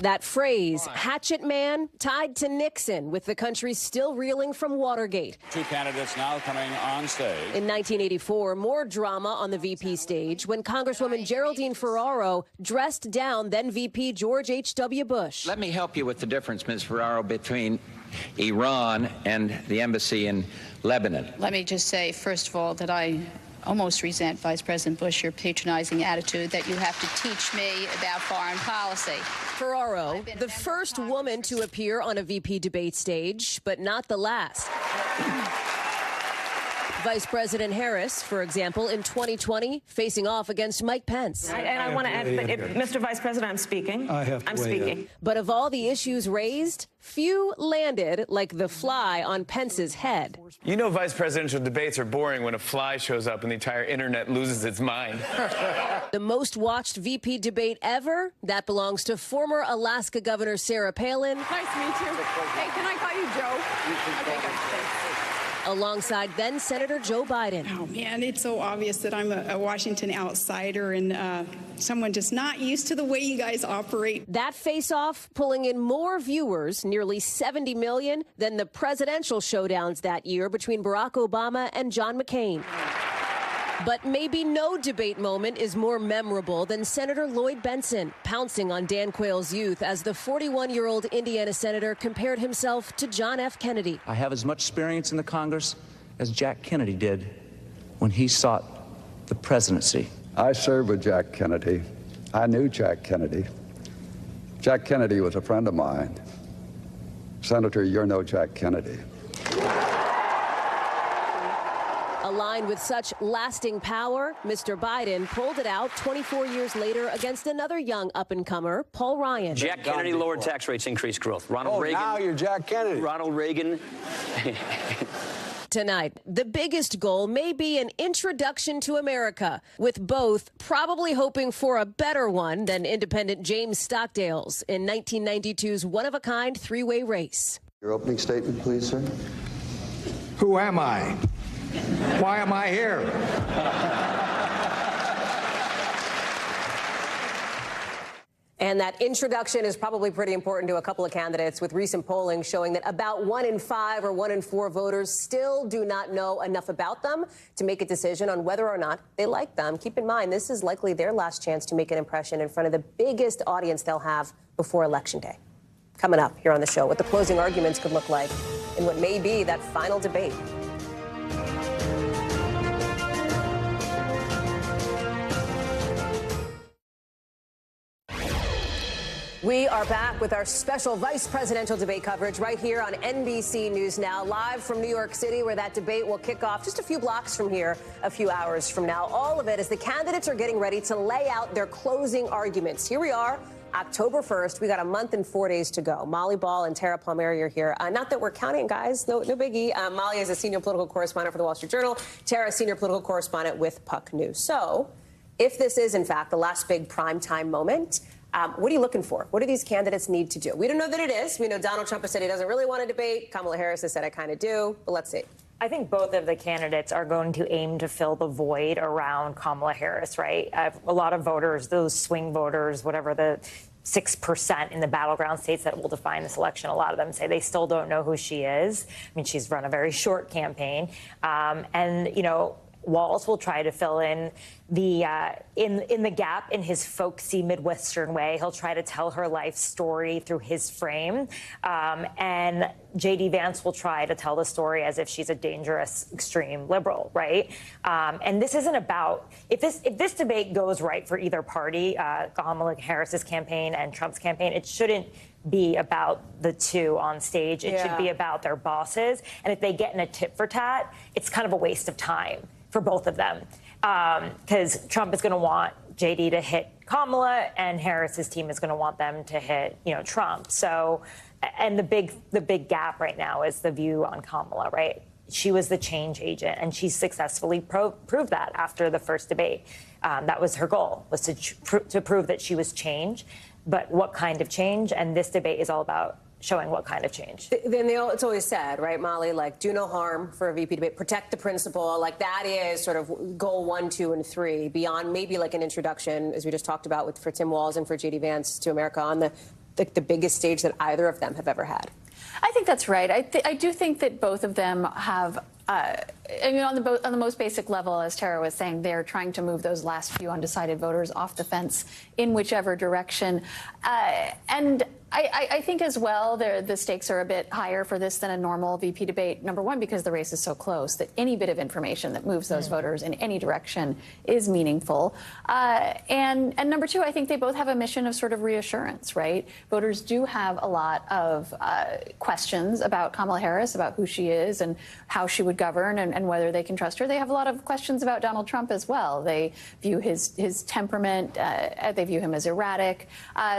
That phrase, hatchet man, tied to Nixon, with the country still reeling from Watergate. Two candidates now coming on stage. In 1984, more drama on the VP stage when Congresswoman Geraldine Ferraro dressed down then VP George H.W. Bush. Let me help you with the difference, Ms. Ferraro, between Iran and the embassy in Lebanon. Let me just say, first of all, that I almost resent, Vice President Bush, your patronizing attitude that you have to teach me about foreign policy. Ferraro, the first woman to appear on a VP debate stage, but not the last. Vice President Harris, for example, in 2020, facing off against Mike Pence. And I want to add, Mr. Vice President, I'm speaking. I'm speaking. But of all the issues raised, few landed like the fly on Pence's head. You know vice presidential debates are boring when a fly shows up and the entire internet loses its mind. The most watched VP debate ever, that belongs to former Alaska Governor Sarah Palin. Nice to meet you. Hey, can I call you Joe? Okay, good. Thanks. Alongside then Senator Joe Biden. Oh, man, it's so obvious that I'm a Washington outsider and someone just not used to the way you guys operate. That face-off pulling in more viewers, nearly 70 million, than the presidential showdowns that year between Barack Obama and John McCain. But maybe no debate moment is more memorable than Senator Lloyd Bentsen pouncing on Dan Quayle's youth as the 41-year-old Indiana senator compared himself to John F. Kennedy. I have as much experience in the Congress as Jack Kennedy did when he sought the presidency. I served with Jack Kennedy. I knew Jack Kennedy. Jack Kennedy was a friend of mine. Senator, you're no Jack Kennedy. Aligned with such lasting power, Mr. Biden pulled it out 24 years later against another young up-and-comer, Paul Ryan. Jack Kennedy lowered tax rates, increased growth. Ronald Reagan. Now you're Jack Kennedy. Ronald Reagan. Tonight, the biggest goal may be an introduction to America, with both probably hoping for a better one than independent James Stockdale's in 1992's one-of-a-kind three-way race. Your opening statement, please, sir. Who am I? Why am I here? And that introduction is probably pretty important to a couple of candidates, with recent polling showing that about 1 in 5 or 1 in 4 voters still do not know enough about them to make a decision on whether or not they like them. Keep in mind, this is likely their last chance to make an impression in front of the biggest audience they'll have before Election Day. Coming up here on the show, what the closing arguments could look like in what may be that final debate. We are back with our special vice presidential debate coverage right here on NBC News Now, live from New York City, where that debate will kick off just a few blocks from here, a few hours from now. All of it as the candidates are getting ready to lay out their closing arguments. Here we are, October 1st. We got a month and 4 days to go. Molly Ball and Tara Palmieri are here. Not that we're counting, guys. No biggie. Molly is a senior political correspondent for the Wall Street Journal. Tara, senior political correspondent with Puck News. So, if this is, in fact, the last big primetime moment, what are you looking for? What do these candidates need to do? We don't know that it is. We know Donald Trump has said he doesn't really want to debate. Kamala Harris has said, I kind of do. But let's see. I think both of the candidates are going to aim to fill the void around Kamala Harris, right? A lot of voters, those swing voters, whatever the 6% in the battleground states that will define this election, a lot of them say they still don't know who she is. I mean, she's run a very short campaign. And, you know, Walz will try to fill in the in the gap in his folksy Midwestern way. He'll try to tell her life story through his frame, and J.D. Vance will try to tell the story as if she's a dangerous extreme liberal, right? And this isn't about if this debate goes right for either party, Kamala Harris's campaign and Trump's campaign. It shouldn't be about the two on stage. It should be about their bosses. And if they get in a tit for tat, it's kind of a waste of time for both of them, because Trump is going to want J.D. to hit Kamala, and Harris's team is going to want them to hit, Trump. So, and the big gap right now is the view on Kamala, right? She was the change agent, and she successfully proved that after the first debate. That was her goal, was to prove that she was change. But what kind of change? And this debate is all about showing what kind of change. Then it's always said, right, Molly, like, do no harm for a VP debate, protect the principle. Like, that is sort of goal 1, 2, and 3, beyond maybe like an introduction, as we just talked about for Tim Walz and for J.D. Vance to America on the biggest stage that either of them have ever had. I think that's right. I do think that both of them have, on the most basic level, as Tara was saying, they're trying to move those last few undecided voters off the fence in whichever direction. And I think as well, the stakes are a bit higher for this than a normal VP debate. Number one, because the race is so close that any bit of information that moves those voters in any direction is meaningful. And number two, I think they both have a mission of sort of reassurance, right? Voters do have a lot of questions about Kamala Harris, about who she is and how she would govern and whether they can trust her. They have a lot of questions about Donald Trump as well. They view his temperament, they view him as erratic.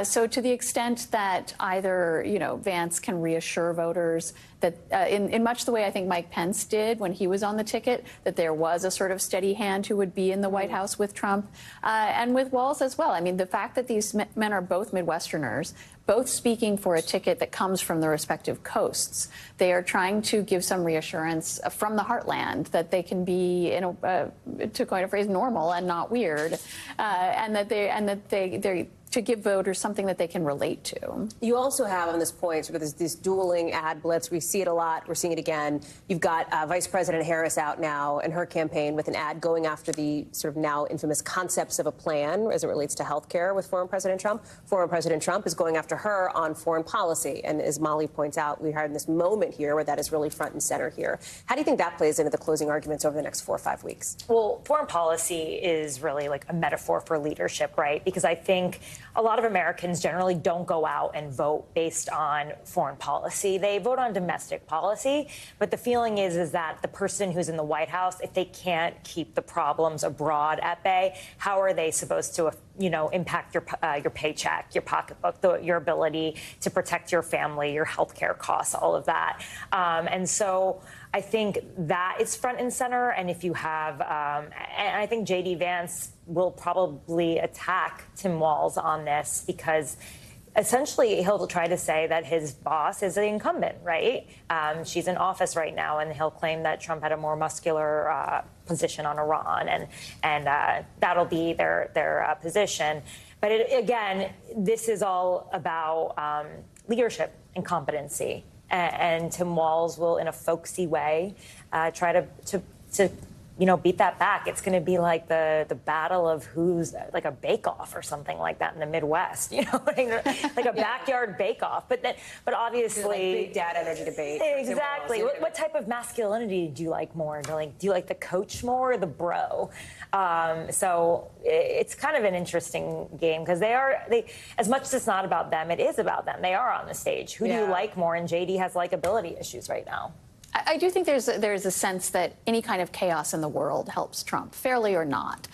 So to the extent that either, Vance can reassure voters that in much the way I think Mike Pence did when he was on the ticket, that there was a sort of steady hand who would be in the White House with Trump and with Walz as well. I mean, the fact that these men are both Midwesterners, both speaking for a ticket that comes from the respective coasts. They are trying to give some reassurance from the heartland that they can be, to coin a phrase, normal and not weird, and that they to give voters something that they can relate to. You also have on this point sort of this dueling ad blitz. We see it a lot. We're seeing it again. You've got Vice President Harris out now in her campaign with an ad going after the sort of now infamous concepts of a plan as it relates to health care with former President Trump. Former President Trump is going after her on foreign policy. And as Molly points out, we are in this moment here where that is really front and center here. How do you think that plays into the closing arguments over the next 4 or 5 weeks? Well, foreign policy is really like a metaphor for leadership, right? Because I think a lot of Americans generally don't go out and vote based on foreign policy. They vote on domestic policy. But the feeling is that the person who's in the White House, if they can't keep the problems abroad at bay, how are they supposed to, impact your paycheck, your pocketbook, your ability to protect your family, your health care costs, all of that. And so I think that is front and center. And if you have, and I think J.D. Vance will probably attack Tim Walz on this because essentially he'll try to say that his boss is the incumbent, right? She's in office right now, and he'll claim that Trump had a more muscular position on Iran, and that'll be their position. But again, this is all about leadership and competency. And Tim Walz will, in a folksy way, try to beat that back. It's going to be like the battle of who's like a bake-off or something like that in the Midwest, like a backyard bake-off. But obviously, like big dad energy debate. Exactly. What type of masculinity do you like more? Do you like the coach more or the bro? So it's kind of an interesting game because they as much as it's not about them, it is about them. They are on the stage. Who do you like more? And JD has likability issues right now. I do think there's a sense that any kind of chaos in the world helps Trump, fairly or not.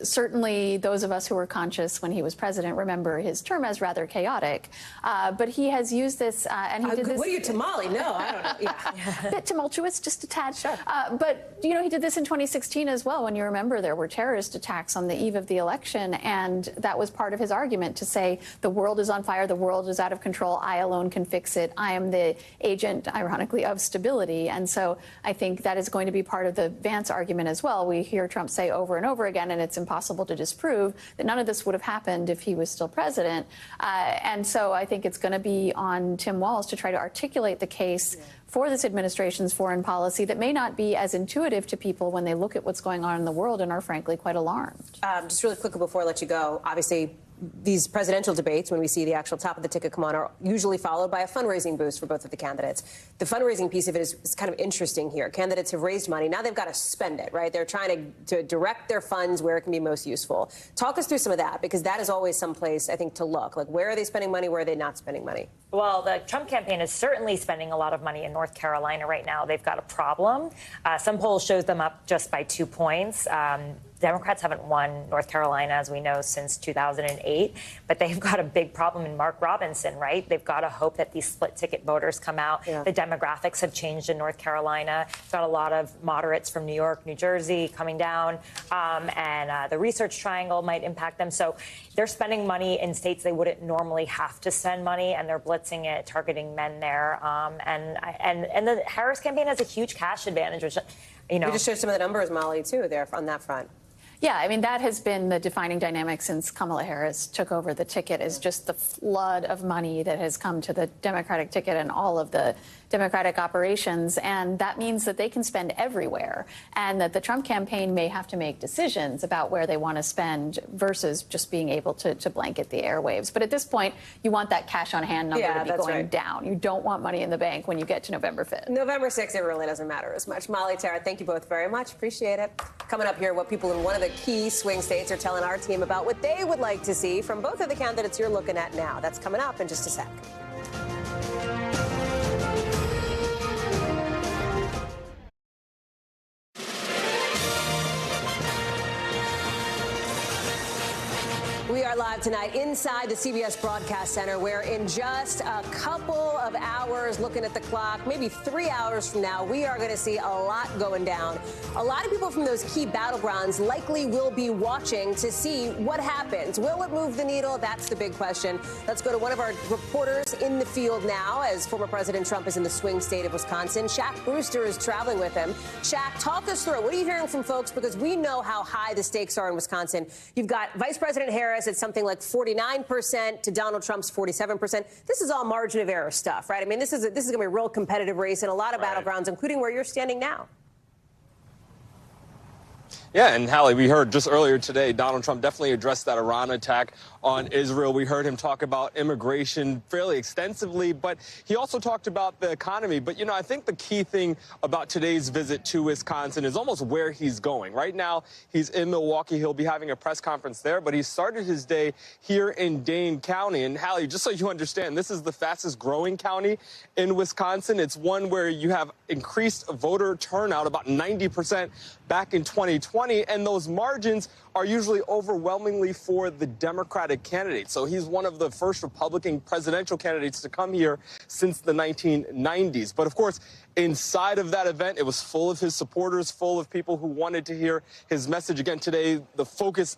Certainly, those of us who were conscious when he was president remember his term as rather chaotic. But he has used this, and he did this. What are you, tamale? No, I don't know. Yeah. A bit tumultuous, just a tad. Sure. But he did this in 2016 as well. When you remember, there were terrorist attacks on the eve of the election, and that was part of his argument to say the world is on fire, the world is out of control. I alone can fix it. I am the agent, ironically, of stability. And so I think that is going to be part of the Vance argument as well. We hear Trump say over and over again, and it's impossible to disprove, that none of this would have happened if he was still president. And so I think it's going to be on Tim Walz to try to articulate the case for this administration's foreign policy that may not be as intuitive to people when they look at what's going on in the world and are frankly quite alarmed. Just really quickly before I let you go, obviously, these presidential debates, when we see the actual top of the ticket come on, are usually followed by a fundraising boost for both of the candidates. The fundraising piece of it is kind of interesting here. Candidates have raised money. Now they've got to spend it, right? They're trying to direct their funds where it can be most useful. Talk us through some of that, because that is always some place, I think, to look. Like, where are they spending money? Where are they not spending money? Well, the Trump campaign is certainly spending a lot of money in North Carolina right now. They've got a problem. Some polls shows them up just by 2 points. Democrats haven't won North Carolina, as we know, since 2008, but they've got a big problem in Mark Robinson, right? They've got to hope that these split-ticket voters come out. Yeah. The demographics have changed in North Carolina. Got a lot of moderates from New York, New Jersey coming down, and the research triangle might impact them. So they're spending money in states they wouldn't normally have to spend money, and they're blitzing it, targeting men there. And the Harris campaign has a huge cash advantage, which, We just showed some of the numbers, Molly, too, there on that front. Yeah, I mean, that has been the defining dynamic since Kamala Harris took over the ticket, is just the flood of money that has come to the Democratic ticket and all of the Democratic operations. And that means that they can spend everywhere, and that the Trump campaign may have to make decisions about where they want to spend versus just being able to blanket the airwaves. But at this point, you want that cash on hand number to be going down. You don't want money in the bank when you get to November 5th. November 6th, it really doesn't matter as much. Molly, Tara, thank you both very much. Appreciate it. Coming up here, what people in one of the key swing states are telling our team about what they would like to see from both of the candidates you're looking at now. That's coming up in just a sec. We are live tonight inside the CBS Broadcast Center, where in just a couple of hours, looking at the clock, maybe 3 hours from now, we are going to see a lot going down. A lot of people from those key battlegrounds likely will be watching to see what happens. Will it move the needle? That's the big question. Let's go to one of our reporters in the field now, as former President Trump is in the swing state of Wisconsin. Shaq Brewster is traveling with him. Shaq, talk us through it. What are you hearing from folks? Because we know how high the stakes are in Wisconsin. You've got Vice President Harris at something like like 49% to Donald Trump's 47%. This is all margin of error stuff, right? I mean, this is going to be a real competitive race in a lot of battlegrounds, including where you're standing now. Yeah, and Hallie, we heard just earlier today, Donald Trump definitely addressed that Iran attack on Israel. We heard him talk about immigration fairly extensively, but he also talked about the economy. But, you know, I think the key thing about today's visit to Wisconsin is almost where he's going. Right now, he's in Milwaukee. He'll be having a press conference there, but he started his day here in Dane County. And, Hallie, just so you understand, this is the fastest growing county in Wisconsin. It's one where you have increased voter turnout, about 90% back in 2020. And those margins are usually overwhelmingly for the Democratic candidate. So he's one of the first Republican presidential candidates to come here since the 1990s. But of course, inside of that event, it was full of his supporters, full of people who wanted to hear his message. Again, today, the focus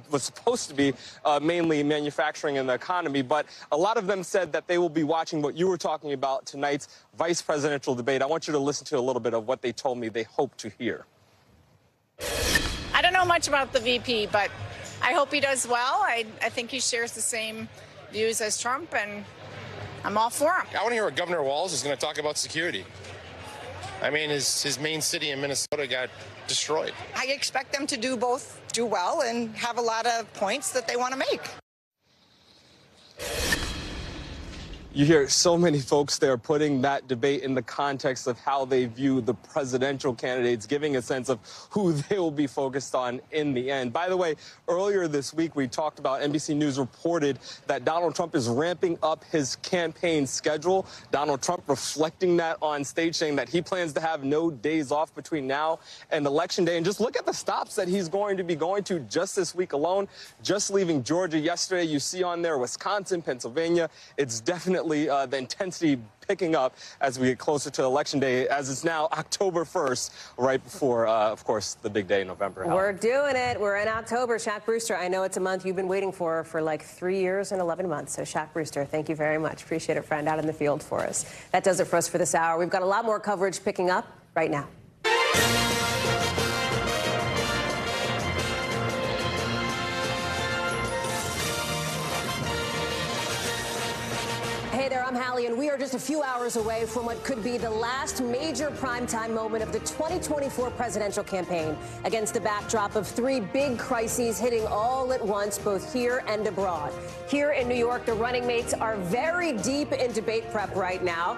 was supposed to be mainly manufacturing and the economy. But a lot of them said that they will be watching what you were talking about, tonight's vice presidential debate. I want you to listen to a little bit of what they told me they hope to hear. I don't know much about the VP, but I hope he does well. I think he shares the same views as Trump, and I'm all for him. I want to hear what Governor Walz is going to talk about security. I mean, his main city in Minnesota got destroyed. I expect them to do well and have a lot of points that they want to make. You hear so many folks there putting that debate in the context of how they view the presidential candidates, giving a sense of who they will be focused on in the end. By the way, earlier this week, we talked about NBC News reported that Donald Trump is ramping up his campaign schedule. Donald Trump reflecting that on stage, saying that he plans to have no days off between now and Election Day. And just look at the stops that he's going to be going to just this week alone. Just leaving Georgia yesterday, you see on there Wisconsin, Pennsylvania. It's definitely the intensity picking up as we get closer to Election Day, as it's now October 1st, right before, of course, the big day in November. We're doing it. We're in October. Shaq Brewster, I know it's a month you've been waiting for like 3 years and 11 months. So, Shaq Brewster, thank you very much. Appreciate it, friend, out in the field for us. That does it for us for this hour. We've got a lot more coverage picking up right now. Hey there, I'm Hallie, and we are just a few hours away from what could be the last major primetime moment of the 2024 presidential campaign against the backdrop of three big crises hitting all at once, both here and abroad. Here in New York, the running mates are very deep in debate prep right now.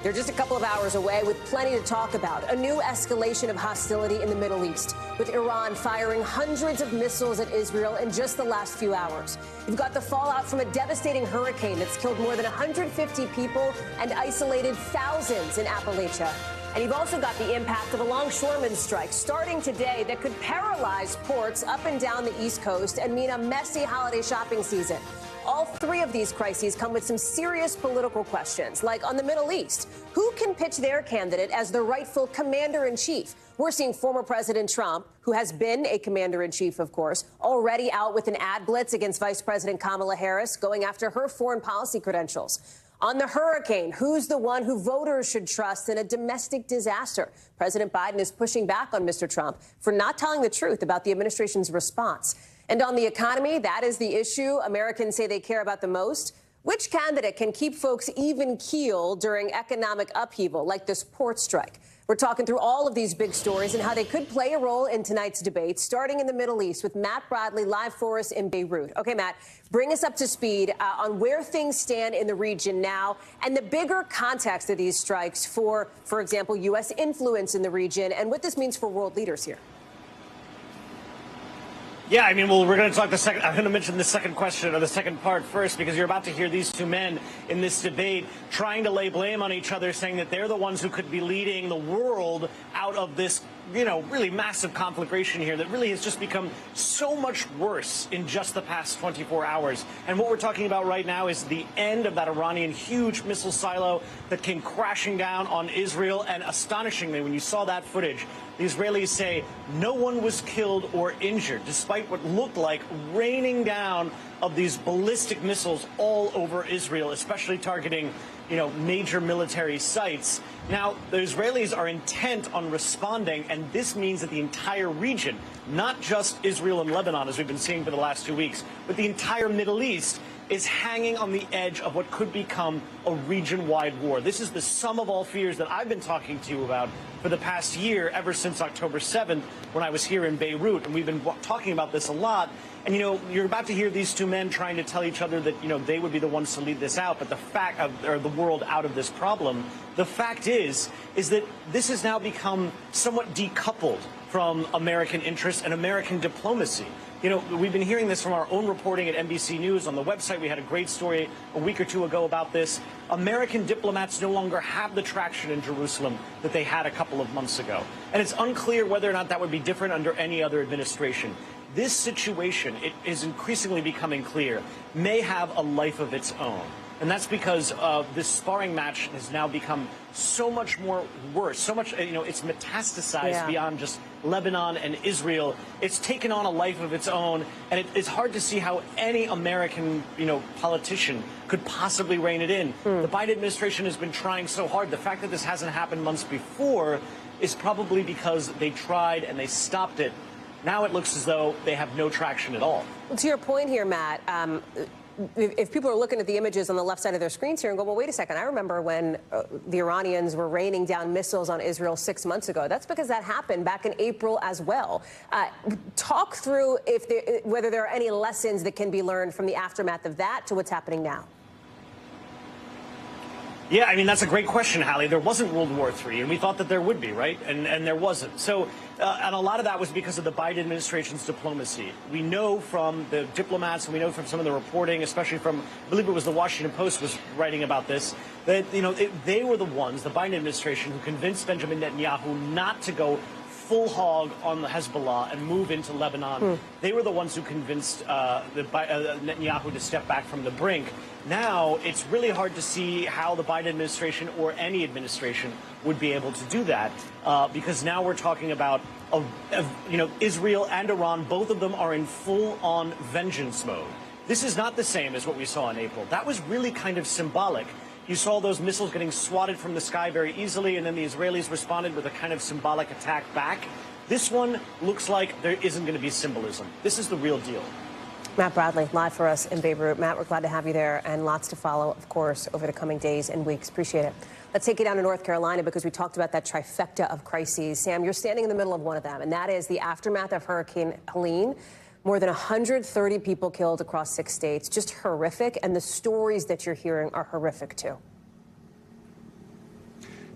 They're just a couple of hours away with plenty to talk about. A new escalation of hostility in the Middle East, with Iran firing hundreds of missiles at Israel in just the last few hours. You've got the fallout from a devastating hurricane that's killed more than 150 people and isolated thousands in Appalachia. And you've also got the impact of a longshoremen's strike starting today that could paralyze ports up and down the East Coast and mean a messy holiday shopping season. All three of these crises come with some serious political questions, like on the Middle East. Who can pitch their candidate as the rightful commander-in-chief? We're seeing former President Trump, who has been a commander-in-chief, of course, already out with an ad blitz against Vice President Kamala Harris, going after her foreign policy credentials. On the hurricane, who's the one who voters should trust in a domestic disaster? President Biden is pushing back on Mr. Trump for not telling the truth about the administration's response. And on the economy, that is the issue Americans say they care about the most. Which candidate can keep folks even keel during economic upheaval like this port strike? We're talking through all of these big stories and how they could play a role in tonight's debate, starting in the Middle East with Matt Bradley live for us in Beirut. Okay, Matt, bring us up to speed on where things stand in the region now and the bigger context of these strikes for example, U.S. influence in the region and what this means for world leaders here. Yeah, I mean, well, we're going to talk I'm going to mention the second question or the second part first, because you're about to hear these two men in this debate trying to lay blame on each other, saying that they're the ones who could be leading the world out of this, you know, really massive conflagration here that really has just become so much worse in just the past 24 hours. And what we're talking about right now is the end of that Iranian huge missile silo that came crashing down on Israel. And astonishingly, when you saw that footage, the Israelis say no one was killed or injured, despite what looked like raining down of these ballistic missiles all over Israel, especially targeting, major military sites. Now, the Israelis are intent on responding, and this means that the entire region, not just Israel and Lebanon, as we've been seeing for the last 2 weeks, but the entire Middle East is hanging on the edge of what could become a region-wide war. This is the sum of all fears that I've been talking to you about for the past year, ever since October 7th, when I was here in Beirut, and we've been talking about this a lot. And, you're about to hear these two men trying to tell each other that, they would be the ones to lead this out, but the world out of this problem. The fact is that this has now become somewhat decoupled from American interests and American diplomacy. We've been hearing this from our own reporting at NBC News. On the website, we had a great story a week or two ago about this. American diplomats no longer have the traction in Jerusalem that they had a couple of months ago. And it's unclear whether or not that would be different under any other administration. This situation, it is increasingly becoming clear, may have a life of its own. And that's because this sparring match has now become so much more worse, so much, it's metastasized beyond just Lebanon and Israel. It's taken on a life of its own, and it's hard to see how any American, politician could possibly rein it in. The Biden administration has been trying so hard. The fact that this hasn't happened months before is probably because they tried and they stopped it. Now it looks as though they have no traction at all. Well, to your point here, Matt, if people are looking at the images on the left side of their screens here and go, well, wait a second, I remember when the Iranians were raining down missiles on Israel 6 months ago. That's because that happened back in April as well. Talk through whether there are any lessons that can be learned from the aftermath of that to what's happening now. Yeah, that's a great question, Hallie. There wasn't World War III, and we thought that there would be, right? And there wasn't. So, and a lot of that was because of the Biden administration's diplomacy. We know from the diplomats, and we know from some of the reporting, especially from, I believe it was the Washington Post was writing about this, that, they were the ones, the Biden administration, who convinced Benjamin Netanyahu not to go full hog on the Hezbollah and move into Lebanon. They were the ones who convinced Netanyahu to step back from the brink. Now, it's really hard to see how the Biden administration or any administration would be able to do that, because now we're talking about, Israel and Iran, both of them are in full-on vengeance mode. This is not the same as what we saw in April. That was really kind of symbolic. You saw those missiles getting swatted from the sky very easily, and then the Israelis responded with a kind of symbolic attack back. This one looks like there isn't going to be symbolism. This is the real deal. Matt Bradley, live for us in Beirut. Matt, we're glad to have you there, and lots to follow, of course, over the coming days and weeks. Appreciate it. Let's take you down to North Carolina, because we talked about that trifecta of crises. Sam, you're standing in the middle of one of them, and that is the aftermath of Hurricane Helene. More than 130 people killed across 6 states. Just horrific, and the stories that you're hearing are horrific, too.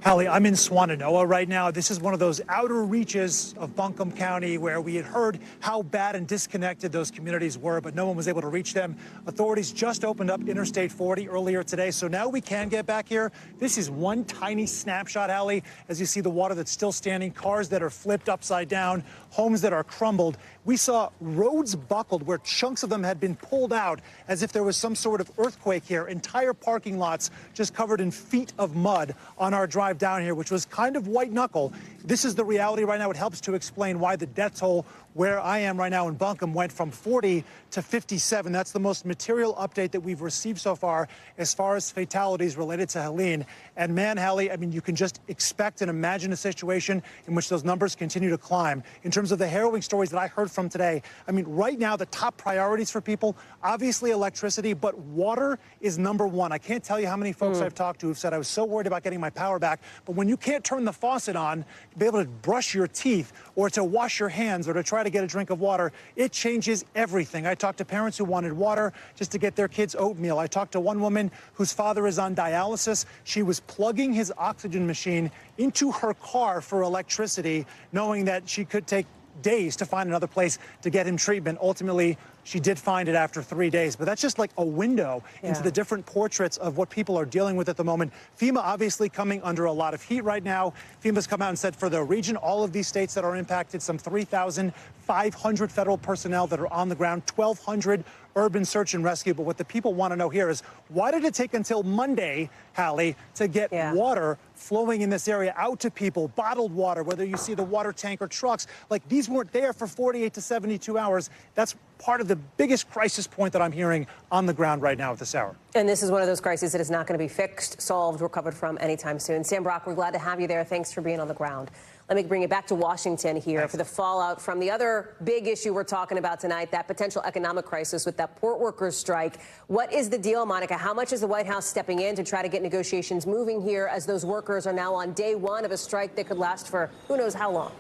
Hallie, I'm in Swananoa right now. This is one of those outer reaches of Buncombe County where we had heard how bad and disconnected those communities were, but no one was able to reach them. Authorities just opened up Interstate 40 earlier today, so now we can get back here. This is one tiny snapshot, Hallie, as you see the water that's still standing, cars that are flipped upside down, homes that are crumbled. We saw roads buckled where chunks of them had been pulled out as if there was some sort of earthquake here. Entire parking lots just covered in feet of mud on our drive down here, which was kind of white knuckle. This is the reality right now. It helps to explain why the death toll where I am right now in Buncombe went from 40 to 57. That's the most material update that we've received so far as fatalities related to Helene. And man, Hallie, you can just expect and imagine a situation in which those numbers continue to climb. In terms of the harrowing stories that I heard from today, right now the top priorities for people, obviously electricity, but water is number one. I can't tell you how many folks I've talked to who've said I was so worried about getting my power back, but when you can't turn the faucet on to be able to brush your teeth or to wash your hands or to try to get a drink of water, it changes everything. I talked to parents who wanted water just to get their kids oatmeal. I talked to one woman whose father is on dialysis. She was plugging his oxygen machine into her car for electricity, knowing that she could take days to find another place to get him treatment. Ultimately, she did find it after 3 days. But that's just like a window into the different portraits of what people are dealing with at the moment. FEMA obviously coming under a lot of heat right now. FEMA's come out and said for the region, all of these states that are impacted, some 3,500 federal personnel that are on the ground, 1,200 urban search and rescue. But what the people want to know here is, why did it take until Monday, Hallie, to get water flowing in this area out to people, bottled water, whether you see the water tanker trucks? Like, these weren't there for 48 to 72 hours. That's part of the biggest crisis point that I'm hearing on the ground right now at this hour. And this is one of those crises that is not going to be fixed, solved, recovered from anytime soon. Sam Brock, we're glad to have you there. Thanks for being on the ground. Let me bring it back to Washington here for the fallout from the other big issue we're talking about tonight, that potential economic crisis with that port workers strike. What is the deal, Monica? How much is the White House stepping in to try to get negotiations moving here as those workers are now on day one of a strike that could last for who knows how long?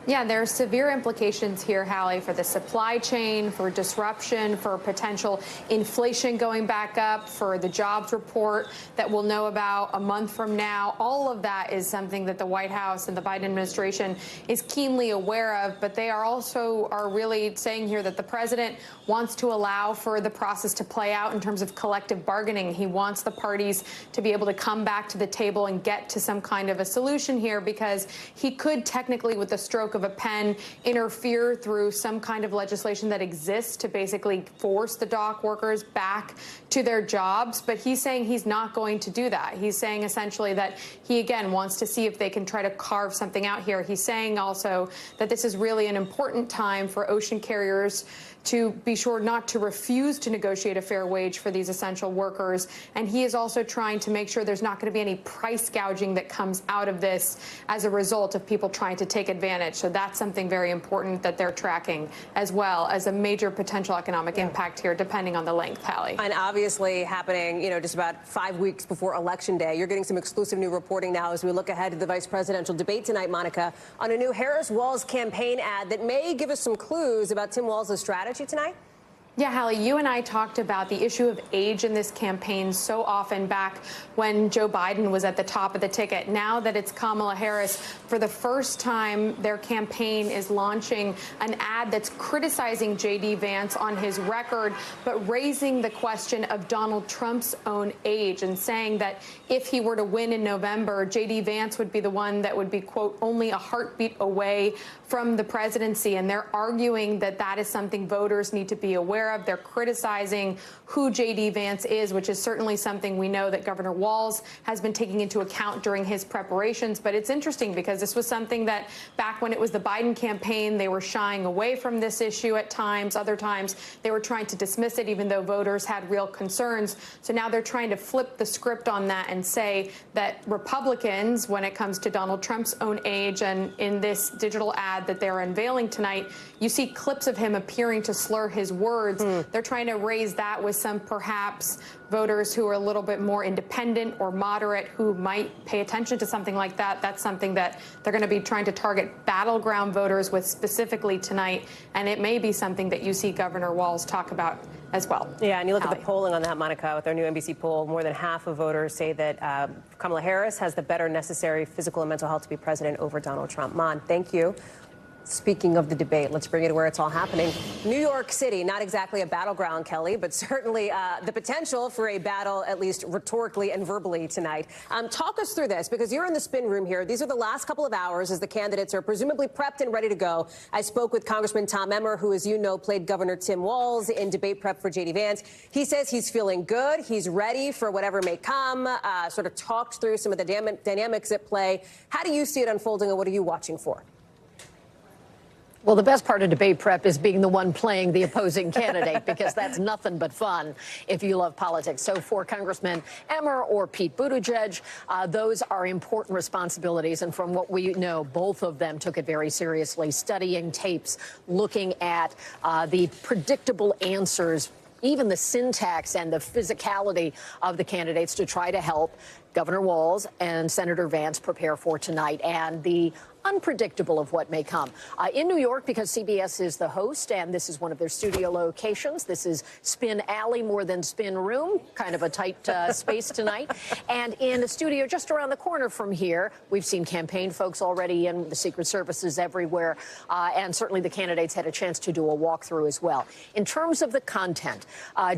Yeah, there are severe implications here, Hallie, for the supply chain, for disruption, for potential inflation going back up, for the jobs report that we'll know about a month from now. All of that is something that the White House and the Biden administration is keenly aware of, but they are really saying here that the president wants to allow for the process to play out in terms of collective bargaining. He wants the parties to be able to come back to the table and get to some kind of a solution here, because he could technically, with the stroke of a pen, interfere through some kind of legislation that exists to basically force the dock workers back to their jobs. But he's saying he's not going to do that. He's saying essentially that he, again, wants to see if they can try to carve something out here. He's saying also that this is really an important time for ocean carriers to be sure not to refuse to negotiate a fair wage for these essential workers. And he is also trying to make sure there's not going to be any price gouging that comes out of this as a result of people trying to take advantage. So that's something very important that they're tracking, as well as a major potential economic impact here, depending on the length, Hallie. And obviously happening, just about 5 weeks before Election Day. You're getting some exclusive new reporting now as we look ahead to the vice presidential debate tonight, Monica, on a new Harris-Walz campaign ad that may give us some clues about Tim Walz's strategy tonight? Yeah, Hallie, you and I talked about the issue of age in this campaign so often back when Joe Biden was at the top of the ticket. Now that it's Kamala Harris, for the first time, their campaign is launching an ad that's criticizing J.D. Vance on his record, but raising the question of Donald Trump's own age and saying that if he were to win in November, J.D. Vance would be the one that would be, quote, only a heartbeat away from the presidency. And they're arguing that that is something voters need to be aware of. They're criticizing who J.D. Vance is, which is certainly something we know that Governor Walz has been taking into account during his preparations. But it's interesting because this was something that back when it was the Biden campaign, they were shying away from this issue at times. Other times they were trying to dismiss it, even though voters had real concerns. So now they're trying to flip the script on that and say that Republicans, when it comes to Donald Trump's own age, and in this digital ad that they're unveiling tonight, you see clips of him appearing to slur his words. They're trying to raise that with some perhaps voters who are a little bit more independent or moderate who might pay attention to something like that. That's something that they're going to be trying to target battleground voters with specifically tonight. And it may be something that you see Governor Walz talk about as well. Yeah, and you look at the polling on that, Monica, with our new NBC poll, more than half of voters say that Kamala Harris has the better necessary physical and mental health to be president over Donald Trump. Mon, thank you. Speaking of the debate, let's bring it to where it's all happening. New York City, not exactly a battleground, Kelly, but certainly the potential for a battle, at least rhetorically and verbally tonight. Talk us through this, because you're in the spin room here. These are the last couple of hours as the candidates are presumably prepped and ready to go. I spoke with Congressman Tom Emmer, who, as you know, played Governor Tim Walz in debate prep for J.D. Vance. He says he's feeling good. He's ready for whatever may come, sort of talked through some of the dynamics at play. How do you see it unfolding, and what are you watching for? Well, the best part of debate prep is being the one playing the opposing candidate, because that's nothing but fun if you love politics. So for Congressman Emmer or Pete Buttigieg, those are important responsibilities. And from what we know, both of them took it very seriously, studying tapes, looking at the predictable answers, even the syntax and the physicality of the candidates to try to help Governor Walz and Senator Vance prepare for tonight and the unpredictable of what may come. In New York, because CBS is the host, and this is one of their studio locations. This is Spin Alley more than Spin Room, kind of a tight space tonight. And in a studio just around the corner from here, we've seen campaign folks already in, the Secret Services everywhere, and certainly the candidates had a chance to do a walkthrough as well. In terms of the content,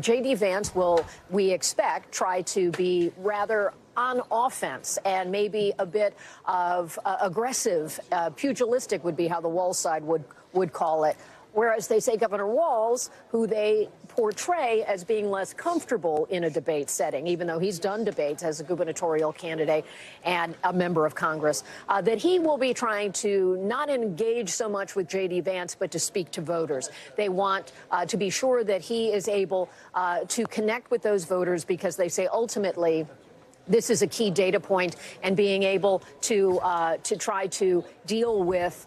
J.D. Vance will, we expect, try to be rather on offense and maybe a bit of aggressive, pugilistic would be how the Walz side would call it, Whereas they say Governor Walz, who they portray as being less comfortable in a debate setting, even though he's done debates as a gubernatorial candidate and a member of Congress, that he will be trying to not engage so much with J.D. Vance, but to speak to voters. They want to be sure that he is able to connect with those voters, because they say ultimately this is a key data point, and being able to try to deal with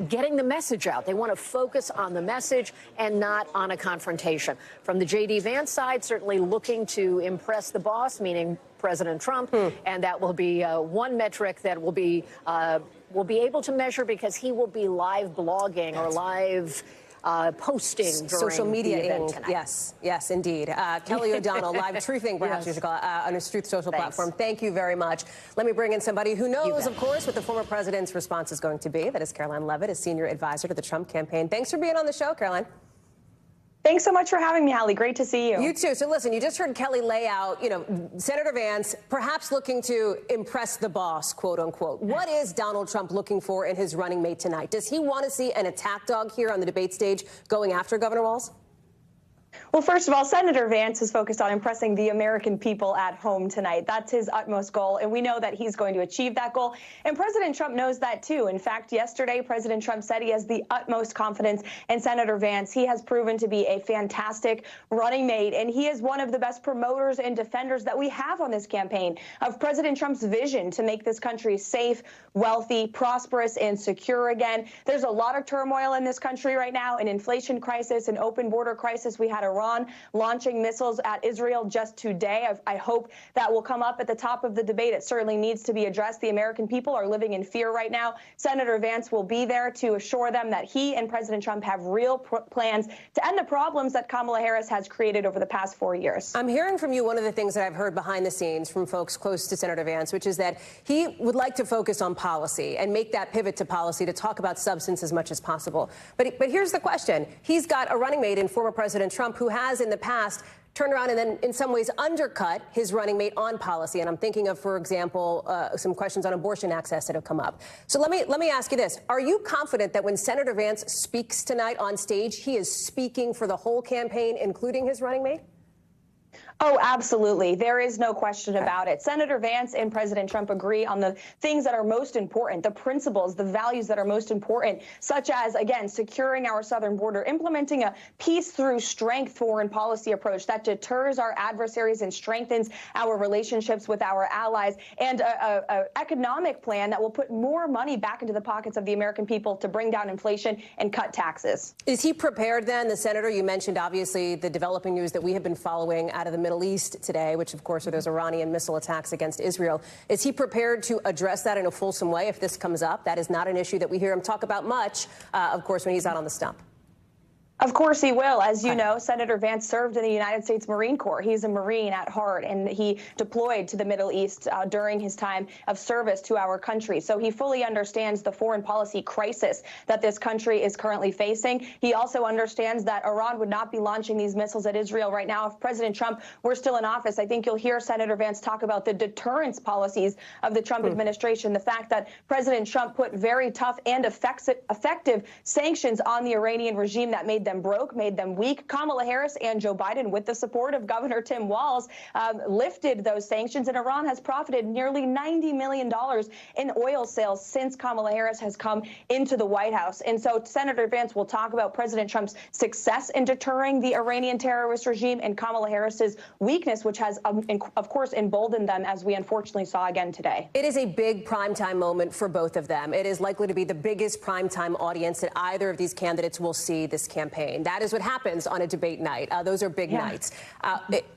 getting the message out. They want to focus on the message and not on a confrontation. From the J.D. Vance side, certainly looking to impress the boss, meaning President Trump, and that will be one metric that will be able to measure, because he will be live blogging or live posting during social media the event tonight. Yes, indeed. Kelly O'Donnell, live truthing, perhaps you should call it, on his Truth Social platform. Thank you very much. Let me bring in somebody who knows, of course, what the former president's response is going to be. That is Caroline Levitt, a senior advisor to the Trump campaign. Thanks for being on the show, Caroline. Thanks so much for having me, Hallie. Great to see you. You too. So listen, you just heard Kelly lay out, Senator Vance perhaps looking to impress the boss, quote unquote. What is Donald Trump looking for in his running mate tonight? Does he want to see an attack dog here on the debate stage going after Governor Walz? Well, first of all, Senator Vance is focused on impressing the American people at home tonight. That's his utmost goal, and we know that he's going to achieve that goal. And President Trump knows that, too. In fact, yesterday, President Trump said he has the utmost confidence in Senator Vance. He has proven to be a fantastic running mate, and he is one of the best promoters and defenders that we have on this campaign of President Trump's vision to make this country safe, wealthy, prosperous, and secure again. There's a lot of turmoil in this country right now, an inflation crisis, an open border crisis. We had Iran launching missiles at Israel just today. I hope that will come up at the top of the debate. It certainly needs to be addressed. The American people are living in fear right now. Senator Vance will be there to assure them that he and President Trump have real plans to end the problems that Kamala Harris has created over the past 4 years. I'm hearing from you one of the things that I've heard behind the scenes from folks close to Senator Vance, which is that he would like to focus on policy and make that pivot to policy to talk about substance as much as possible. But here's the question. He's got a running mate in former President Trump who has in the past turned around and then in some ways undercut his running mate on policy. And I'm thinking of, for example, some questions on abortion access that have come up. So let me ask you this. Are you confident that when Senator Vance speaks tonight on stage, he is speaking for the whole campaign, including his running mate? Oh, absolutely. There is no question about it. Senator Vance and President Trump agree on the things that are most important, the principles, the values that are most important, such as, again, securing our southern border, implementing a peace through strength foreign policy approach that deters our adversaries and strengthens our relationships with our allies, and an economic plan that will put more money back into the pockets of the American people to bring down inflation and cut taxes. Is he prepared then, the senator? You mentioned, obviously, the developing news that we have been following out of the Middle East today, which, of course, are those Iranian missile attacks against Israel. Is he prepared to address that in a fulsome way if this comes up? That is not an issue that we hear him talk about much, of course, when he's out on the stump. Of course he will. As you know, Senator Vance served in the United States Marine Corps. He's a Marine at heart, and he deployed to the Middle East during his time of service to our country. So he fully understands the foreign policy crisis that this country is currently facing. He also understands that Iran would not be launching these missiles at Israel right now if President Trump were still in office. I think you'll hear Senator Vance talk about the deterrence policies of the Trump administration, the fact that President Trump put very tough and effective sanctions on the Iranian regime that made them broke, made them weak. Kamala Harris and Joe Biden, with the support of Governor Tim Walz, lifted those sanctions, and Iran has profited nearly $90 million in oil sales since Kamala Harris has come into the White House. And so Senator Vance will talk about President Trump's success in deterring the Iranian terrorist regime and Kamala Harris's weakness, which has, of course, emboldened them, as we unfortunately saw again today. It is a big primetime moment for both of them. It is likely to be the biggest primetime audience that either of these candidates will see this campaign. That is what happens on a debate night. Those are big nights.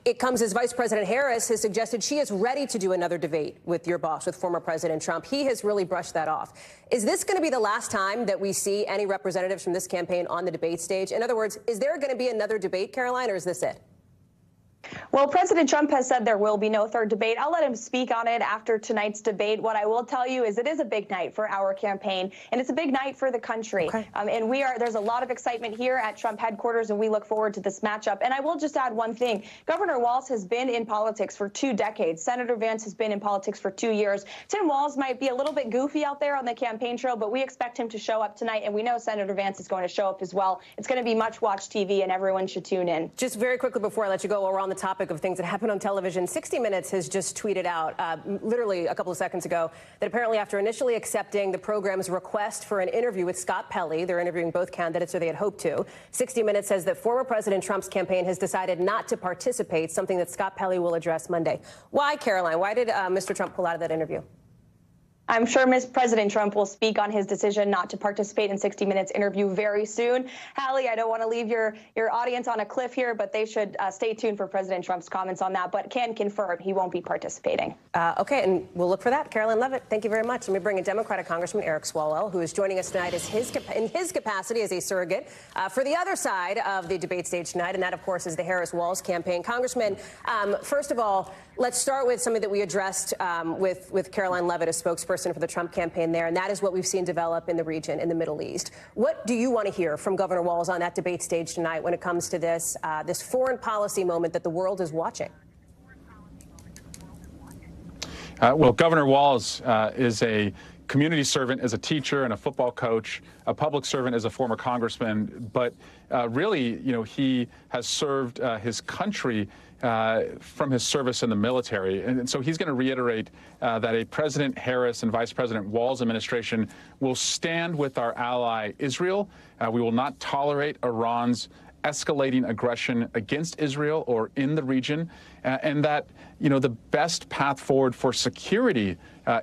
It comes as Vice President Harris has suggested she is ready to do another debate with your boss, with former President Trump. He has really brushed that off. Is this going to be the last time that we see any representatives from this campaign on the debate stage? In other words, is there going to be another debate, Caroline, or is this it? Well, President Trump has said there will be no third debate. I'll let him speak on it after tonight's debate. What I will tell you is it is a big night for our campaign, and it's a big night for the country. Okay. And there's a lot of excitement here at Trump headquarters, and we look forward to this matchup. And I will just add one thing. Governor Walz has been in politics for 2 decades. Senator Vance has been in politics for 2 years. Tim Walz might be a little bit goofy out there on the campaign trail, but we expect him to show up tonight, and we know Senator Vance is going to show up as well. It's going to be much-watched TV, and everyone should tune in. Just very quickly before I let you go, while we're on the topic of things that happen on television, 60 Minutes has just tweeted out, literally a couple of seconds ago, that apparently after initially accepting the program's request for an interview with Scott Pelley, they're interviewing both candidates, or they had hoped to, 60 Minutes says that former President Trump's campaign has decided not to participate, something that Scott Pelley will address Monday. Why, Caroline? Why did Mr. Trump pull out of that interview? I'm sure President Trump will speak on his decision not to participate in 60 Minutes interview very soon. Hallie, I don't want to leave your audience on a cliff here, but they should stay tuned for President Trump's comments on that, but can confirm he won't be participating. Okay, and we'll look for that. Caroline Levitt, thank you very much. Let me bring in Democratic Congressman Eric Swalwell, who is joining us tonight in his capacity as a surrogate for the other side of the debate stage tonight, and that, of course, is the Harris-Walz campaign. Congressman, first of all, let's start with something that we addressed with Caroline Levitt, a spokesperson for the Trump campaign there, and that is what we've seen develop in the region, in the Middle East. What do you want to hear from Governor Walz on that debate stage tonight when it comes to this foreign policy moment that the world is watching? Well, Governor Walz is a community servant as a teacher and a football coach, a public servant as a former congressman, but really, he has served his country from his service in the military. And so he's going to reiterate that a President Harris and Vice President Walz administration will stand with our ally Israel. We will not tolerate Iran's escalating aggression against Israel or in the region, and that, the best path forward for security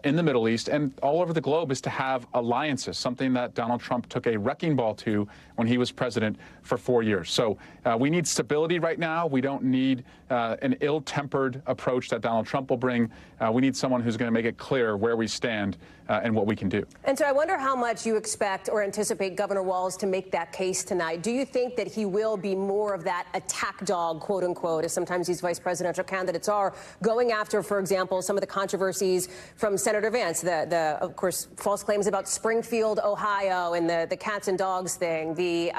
in the Middle East and all over the globe is to have alliances, something that Donald Trump took a wrecking ball to when he was president for 4 years. So we need stability right now. We don't need an ill-tempered approach that Donald Trump will bring. We need someone who's going to make it clear where we stand and what we can do. And so I wonder how much you expect or anticipate Governor Walz to make that case tonight. Do you think that he will be more of that attack dog, quote unquote, as sometimes these vice presidential candidates are, going after, for example, some of the controversies from Senator Vance, of course, false claims about Springfield, Ohio, and the cats and dogs thing, the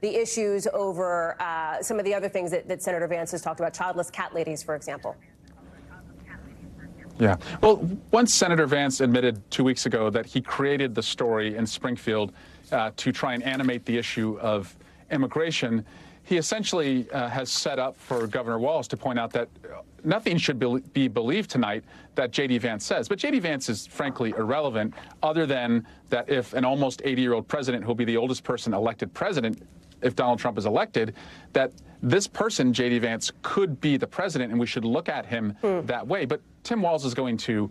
issues over some of the other things that Senator Vance has talked about, childless cat ladies, for example? Yeah. Well, once Senator Vance admitted 2 weeks ago that he created the story in Springfield to try and animate the issue of immigration, he essentially has set up for Governor Walz to point out that nothing should be believed tonight that J.D. Vance says. But J.D. Vance is frankly irrelevant, other than that if an almost 80-year-old president, who'll be the oldest person elected president if Donald Trump is elected, that this person, J.D. Vance, could be the president, and we should look at him that way. But Tim Walz is going to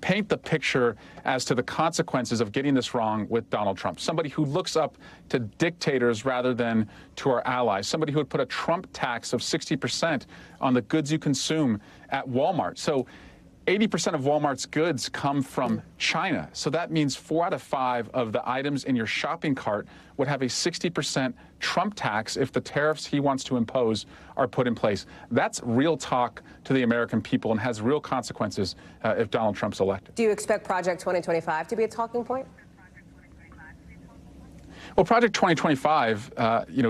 paint the picture as to the consequences of getting this wrong with Donald Trump. Somebody who looks up to dictators rather than to our allies. Somebody who would put a Trump tax of 60% on the goods you consume at Walmart. So 80% of Walmart's goods come from China. So that means 4 out of 5 of the items in your shopping cart would have a 60% Trump tax if the tariffs he wants to impose are put in place. That's real talk to the American people and has real consequences if Donald Trump's elected. Do you expect Project 2025 to be a talking point? Well, Project 2025,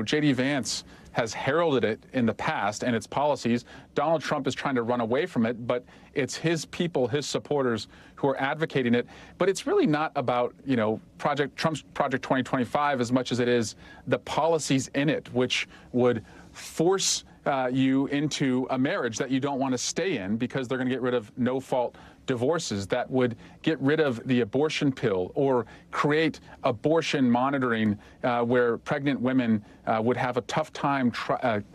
J.D. Vance has heralded it in the past and its policies. Donald Trump is trying to run away from it, but it's his people, his supporters, who are advocating it. But it's really not about, Trump's Project 2025 as much as it is the policies in it, which would force you into a marriage that you don't want to stay in because they're going to get rid of no-fault divorces, that would get rid of the abortion pill or create abortion monitoring where pregnant women would have a tough time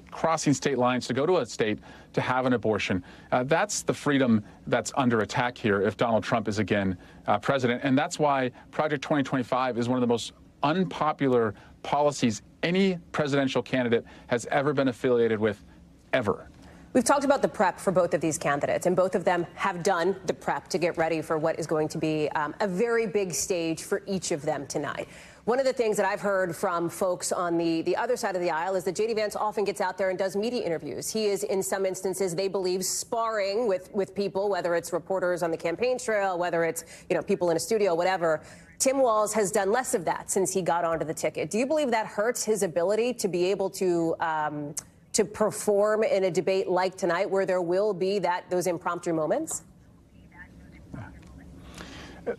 crossing state lines to go to a state to have an abortion. That's the freedom that's under attack here if Donald Trump is again president. And that's why Project 2025 is one of the most unpopular policies any presidential candidate has ever been affiliated with, ever. We've talked about the prep for both of these candidates, and both of them have done the prep to get ready for what is going to be a very big stage for each of them tonight. One of the things that I've heard from folks on the other side of the aisle is that J.D. Vance often gets out there and does media interviews. He is, in some instances, they believe, sparring with people, whether it's reporters on the campaign trail, whether it's, people in a studio, whatever. Tim Walz has done less of that since he got onto the ticket. Do you believe that hurts his ability to be able to perform in a debate like tonight, where there will be those impromptu moments?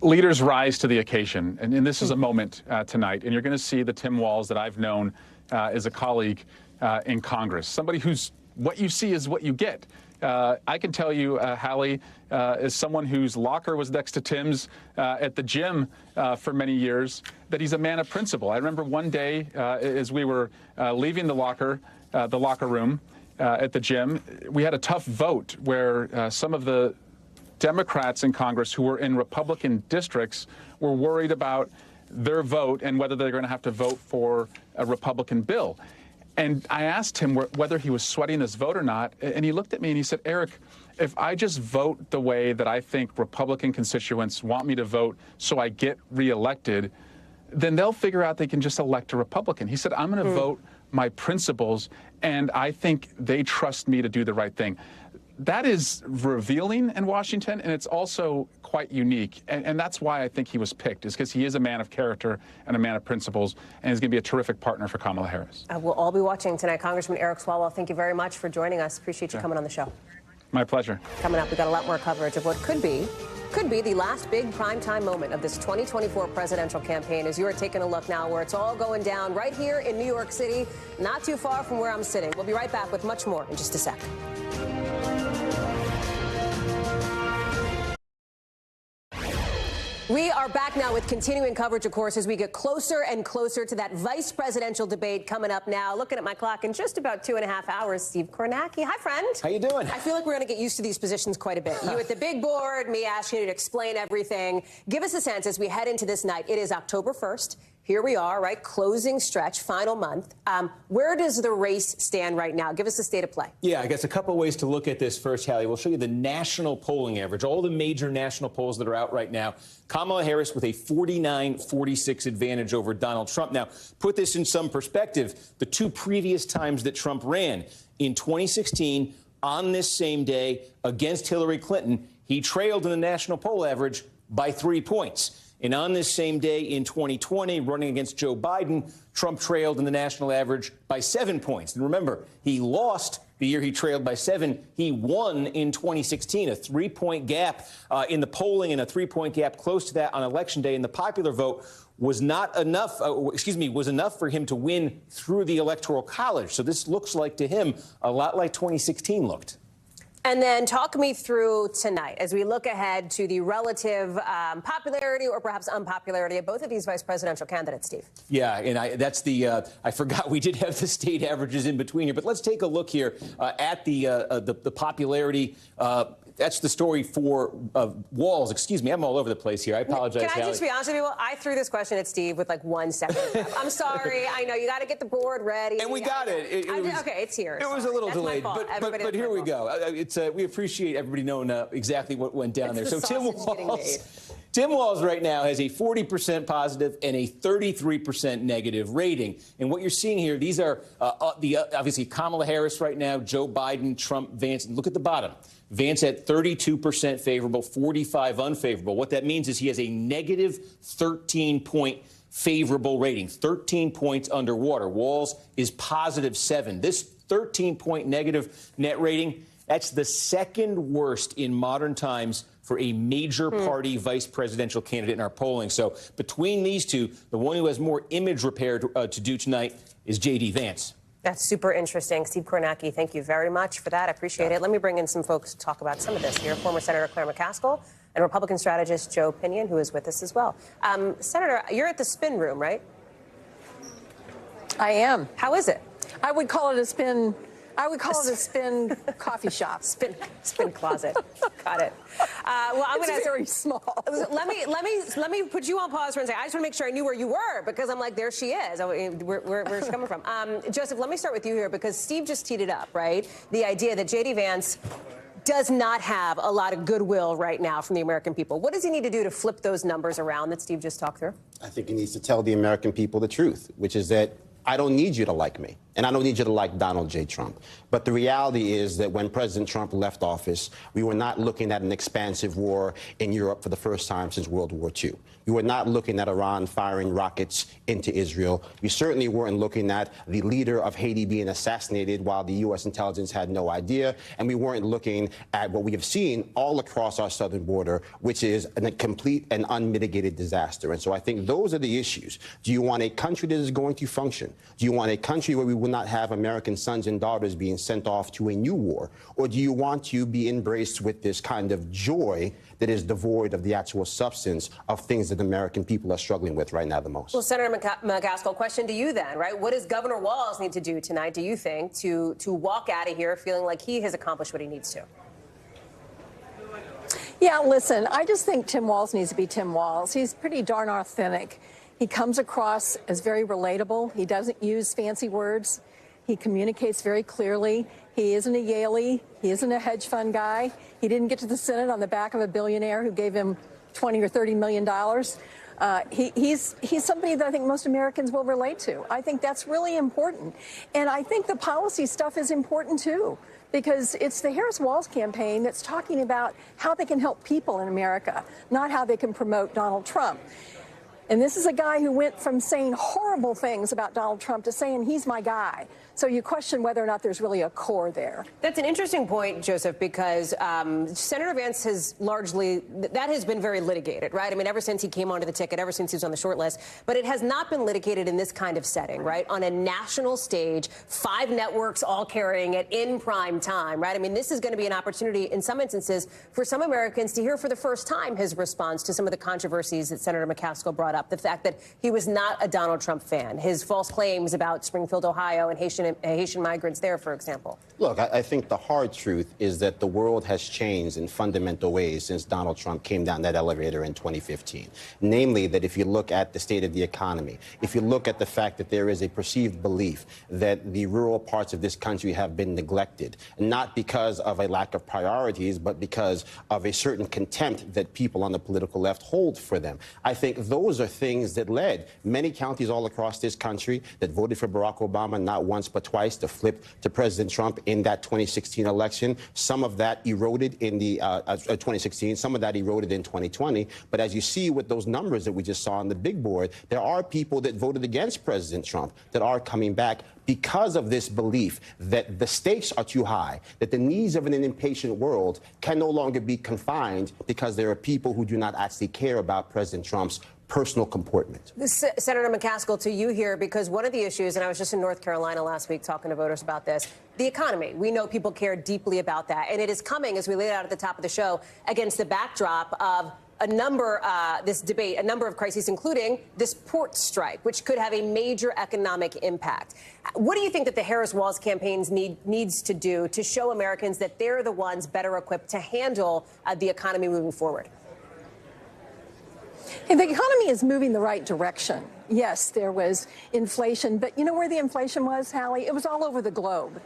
Leaders rise to the occasion, and this is a moment tonight. And you're going to see the Tim Walz that I've known as a colleague in Congress, somebody who's what you see is what you get. I can tell you, Hallie, as someone whose locker was next to Tim's at the gym for many years, that he's a man of principle. I remember one day as we were leaving the locker room at the gym, we had a tough vote where some of the Democrats in Congress who were in Republican districts were worried about their vote and whether they're going to have to vote for a Republican bill. And I asked him whether he was sweating this vote or not, and he looked at me and he said, Eric, if I just vote the way that I think Republican constituents want me to vote so I get reelected, then they'll figure out they can just elect a Republican. He said, I'm going to vote my principles, and I think they trust me to do the right thing. That is revealing in Washington, and it's also quite unique. And that's why I think he was picked, is because he is a man of character and a man of principles, and he's going to be a terrific partner for Kamala Harris. We'll all be watching tonight. Congressman Eric Swalwell, thank you very much for joining us. Appreciate you coming on the show. My pleasure. Coming up, we got a lot more coverage of what could be the last big primetime moment of this 2024 presidential campaign, as you are taking a look now where it's all going down right here in New York City, not too far from where I'm sitting. We'll be right back with much more in just a sec. We are back now with continuing coverage, of course, as we get closer and closer to that vice presidential debate coming up now. Looking at my clock, in just about 2.5 hours, Steve Kornacki. Hi, friend. How you doing? I feel like we're going to get used to these positions quite a bit. You at the big board, me asking you to explain everything. Give us a sense as we head into this night. It is October 1st. Here we are, right? Closing stretch, final month. Where does the race stand right now? Give us the state of play. Yeah, I guess a couple ways to look at this first, Hallie. We'll show you the national polling average, all the major national polls that are out right now. Kamala Harris with a 49-46 advantage over Donald Trump. Now, put this in some perspective. The two previous times that Trump ran, in 2016, on this same day against Hillary Clinton, he trailed in the national poll average by 3 points. And on this same day in 2020, running against Joe Biden, Trump trailed in the national average by 7 points. And remember, he lost the year he trailed by 7. He won in 2016, a 3-point gap in the polling and a 3-point gap close to that on Election Day. And the popular vote was not enough, was enough for him to win through the Electoral College. So this looks like to him a lot like 2016 looked. And then talk me through tonight as we look ahead to the relative popularity or perhaps unpopularity of both of these vice presidential candidates, Steve. Yeah, and I forgot we did have the state averages in between here, but let's take a look here at the popularity. That's the story for Walz. Excuse me, I'm all over the place here. I apologize. Can I just be honest with you? I threw this question at Steve with like 1 second left. I'm sorry. I know you got to get the board ready. And we got it. Okay, it's here. It was a little delayed, but here we go. We appreciate everybody knowing exactly what went down there. So Tim Walz right now has a 40% positive and a 33% negative rating. And what you're seeing here, these are obviously Kamala Harris right now, Joe Biden, Trump, Vance. And look at the bottom. Vance at 32% favorable, 45 unfavorable. What that means is he has a negative 13-point favorable rating, 13 points underwater. Walz is positive 7. This 13-point negative net rating, that's the second worst in modern times for a major party vice presidential candidate in our polling. So between these two, the one who has more image repair to do tonight is J.D. Vance. That's super interesting. Steve Kornacki, thank you very much for that. I appreciate it. Let me bring in some folks to talk about some of this here. Former Senator Claire McCaskill and Republican strategist Joe Pinion, who is with us as well. Senator, you're at the spin room, right? I am. How is it? I would call it a spin coffee shop. Spin closet. Got it. Well, I'm going to very small. Let me put you on pause for a second. I just want to make sure I knew where you were because I'm like, there she is. Where's she coming from? Joseph, let me start with you here because Steve just teed it up, right? The idea that J.D. Vance does not have a lot of goodwill right now from the American people. What does he need to do to flip those numbers around that Steve just talked through? I think he needs to tell the American people the truth, which is that I don't need you to like me, and I don't need you to like Donald J. Trump. But the reality is that when President Trump left office, we were not looking at an expansive war in Europe for the first time since World War II. We were not looking at Iran firing rockets into Israel. We certainly weren't looking at the leader of Haiti being assassinated while the U.S. intelligence had no idea. And we weren't looking at what we have seen all across our southern border, which is a complete and unmitigated disaster. And so I think those are the issues. Do you want a country that is going to function? Do you want a country where we will not have American sons and daughters being sent off to a new war? Or do you want to be embraced with this kind of joy that is devoid of the actual substance of things that the American people are struggling with right now the most? Well, Senator McCaskill, question to you then, right? What does Governor Walz need to do tonight, do you think, to walk out of here feeling like he has accomplished what he needs to? Yeah, listen, I just think Tim Walz needs to be Tim Walz. He's pretty darn authentic. He comes across as very relatable. He doesn't use fancy words. He communicates very clearly. He isn't a Yalie. He isn't a hedge fund guy. He didn't get to the Senate on the back of a billionaire who gave him $20 or $30 million. He's somebody that I think most Americans will relate to. I think that's really important. And I think the policy stuff is important, too, because it's the Harris-Walz campaign that's talking about how they can help people in America, not how they can promote Donald Trump. And this is a guy who went from saying horrible things about Donald Trump to saying he's my guy. So you question whether or not there's really a core there. That's an interesting point, Joseph, because Senator Vance has that has been very litigated, right? I mean, ever since he came onto the ticket, ever since he was on the short list. But it has not been litigated in this kind of setting, right? On a national stage, 5 networks all carrying it in prime time, right? I mean, this is going to be an opportunity in some instances for some Americans to hear for the first time his response to some of the controversies that Senator McCaskill brought up. The fact that he was not a Donald Trump fan, his false claims about Springfield, Ohio, and Haitian migrants there, for example. Look, I think the hard truth is that the world has changed in fundamental ways since Donald Trump came down that elevator in 2015. Namely, that if you look at the state of the economy, if you look at the fact that there is a perceived belief that the rural parts of this country have been neglected, not because of a lack of priorities, but because of a certain contempt that people on the political left hold for them. I think those are things that led many counties all across this country that voted for Barack Obama not once but twice to flip to President Trump in that 2016 election. Some of that eroded in the 2016, some of that eroded in 2020. But as you see with those numbers that we just saw on the big board, there are people that voted against President Trump that are coming back because of this belief that the stakes are too high, that the needs of an impatient world can no longer be confined because there are people who do not actually care about President Trump's personal comportment. Senator McCaskill, to you here, because one of the issues, and I was just in North Carolina last week talking to voters about this, the economy. We know people care deeply about that. And it is coming, as we laid out at the top of the show, against the backdrop of a number of crises, including this port strike, which could have a major economic impact. What do you think that the Harris-Walz campaigns needs to do to show Americans that they're the ones better equipped to handle the economy moving forward? And the economy is moving the right direction. Yes, there was inflation, but you know where the inflation was, Hallie? It was all over the globe.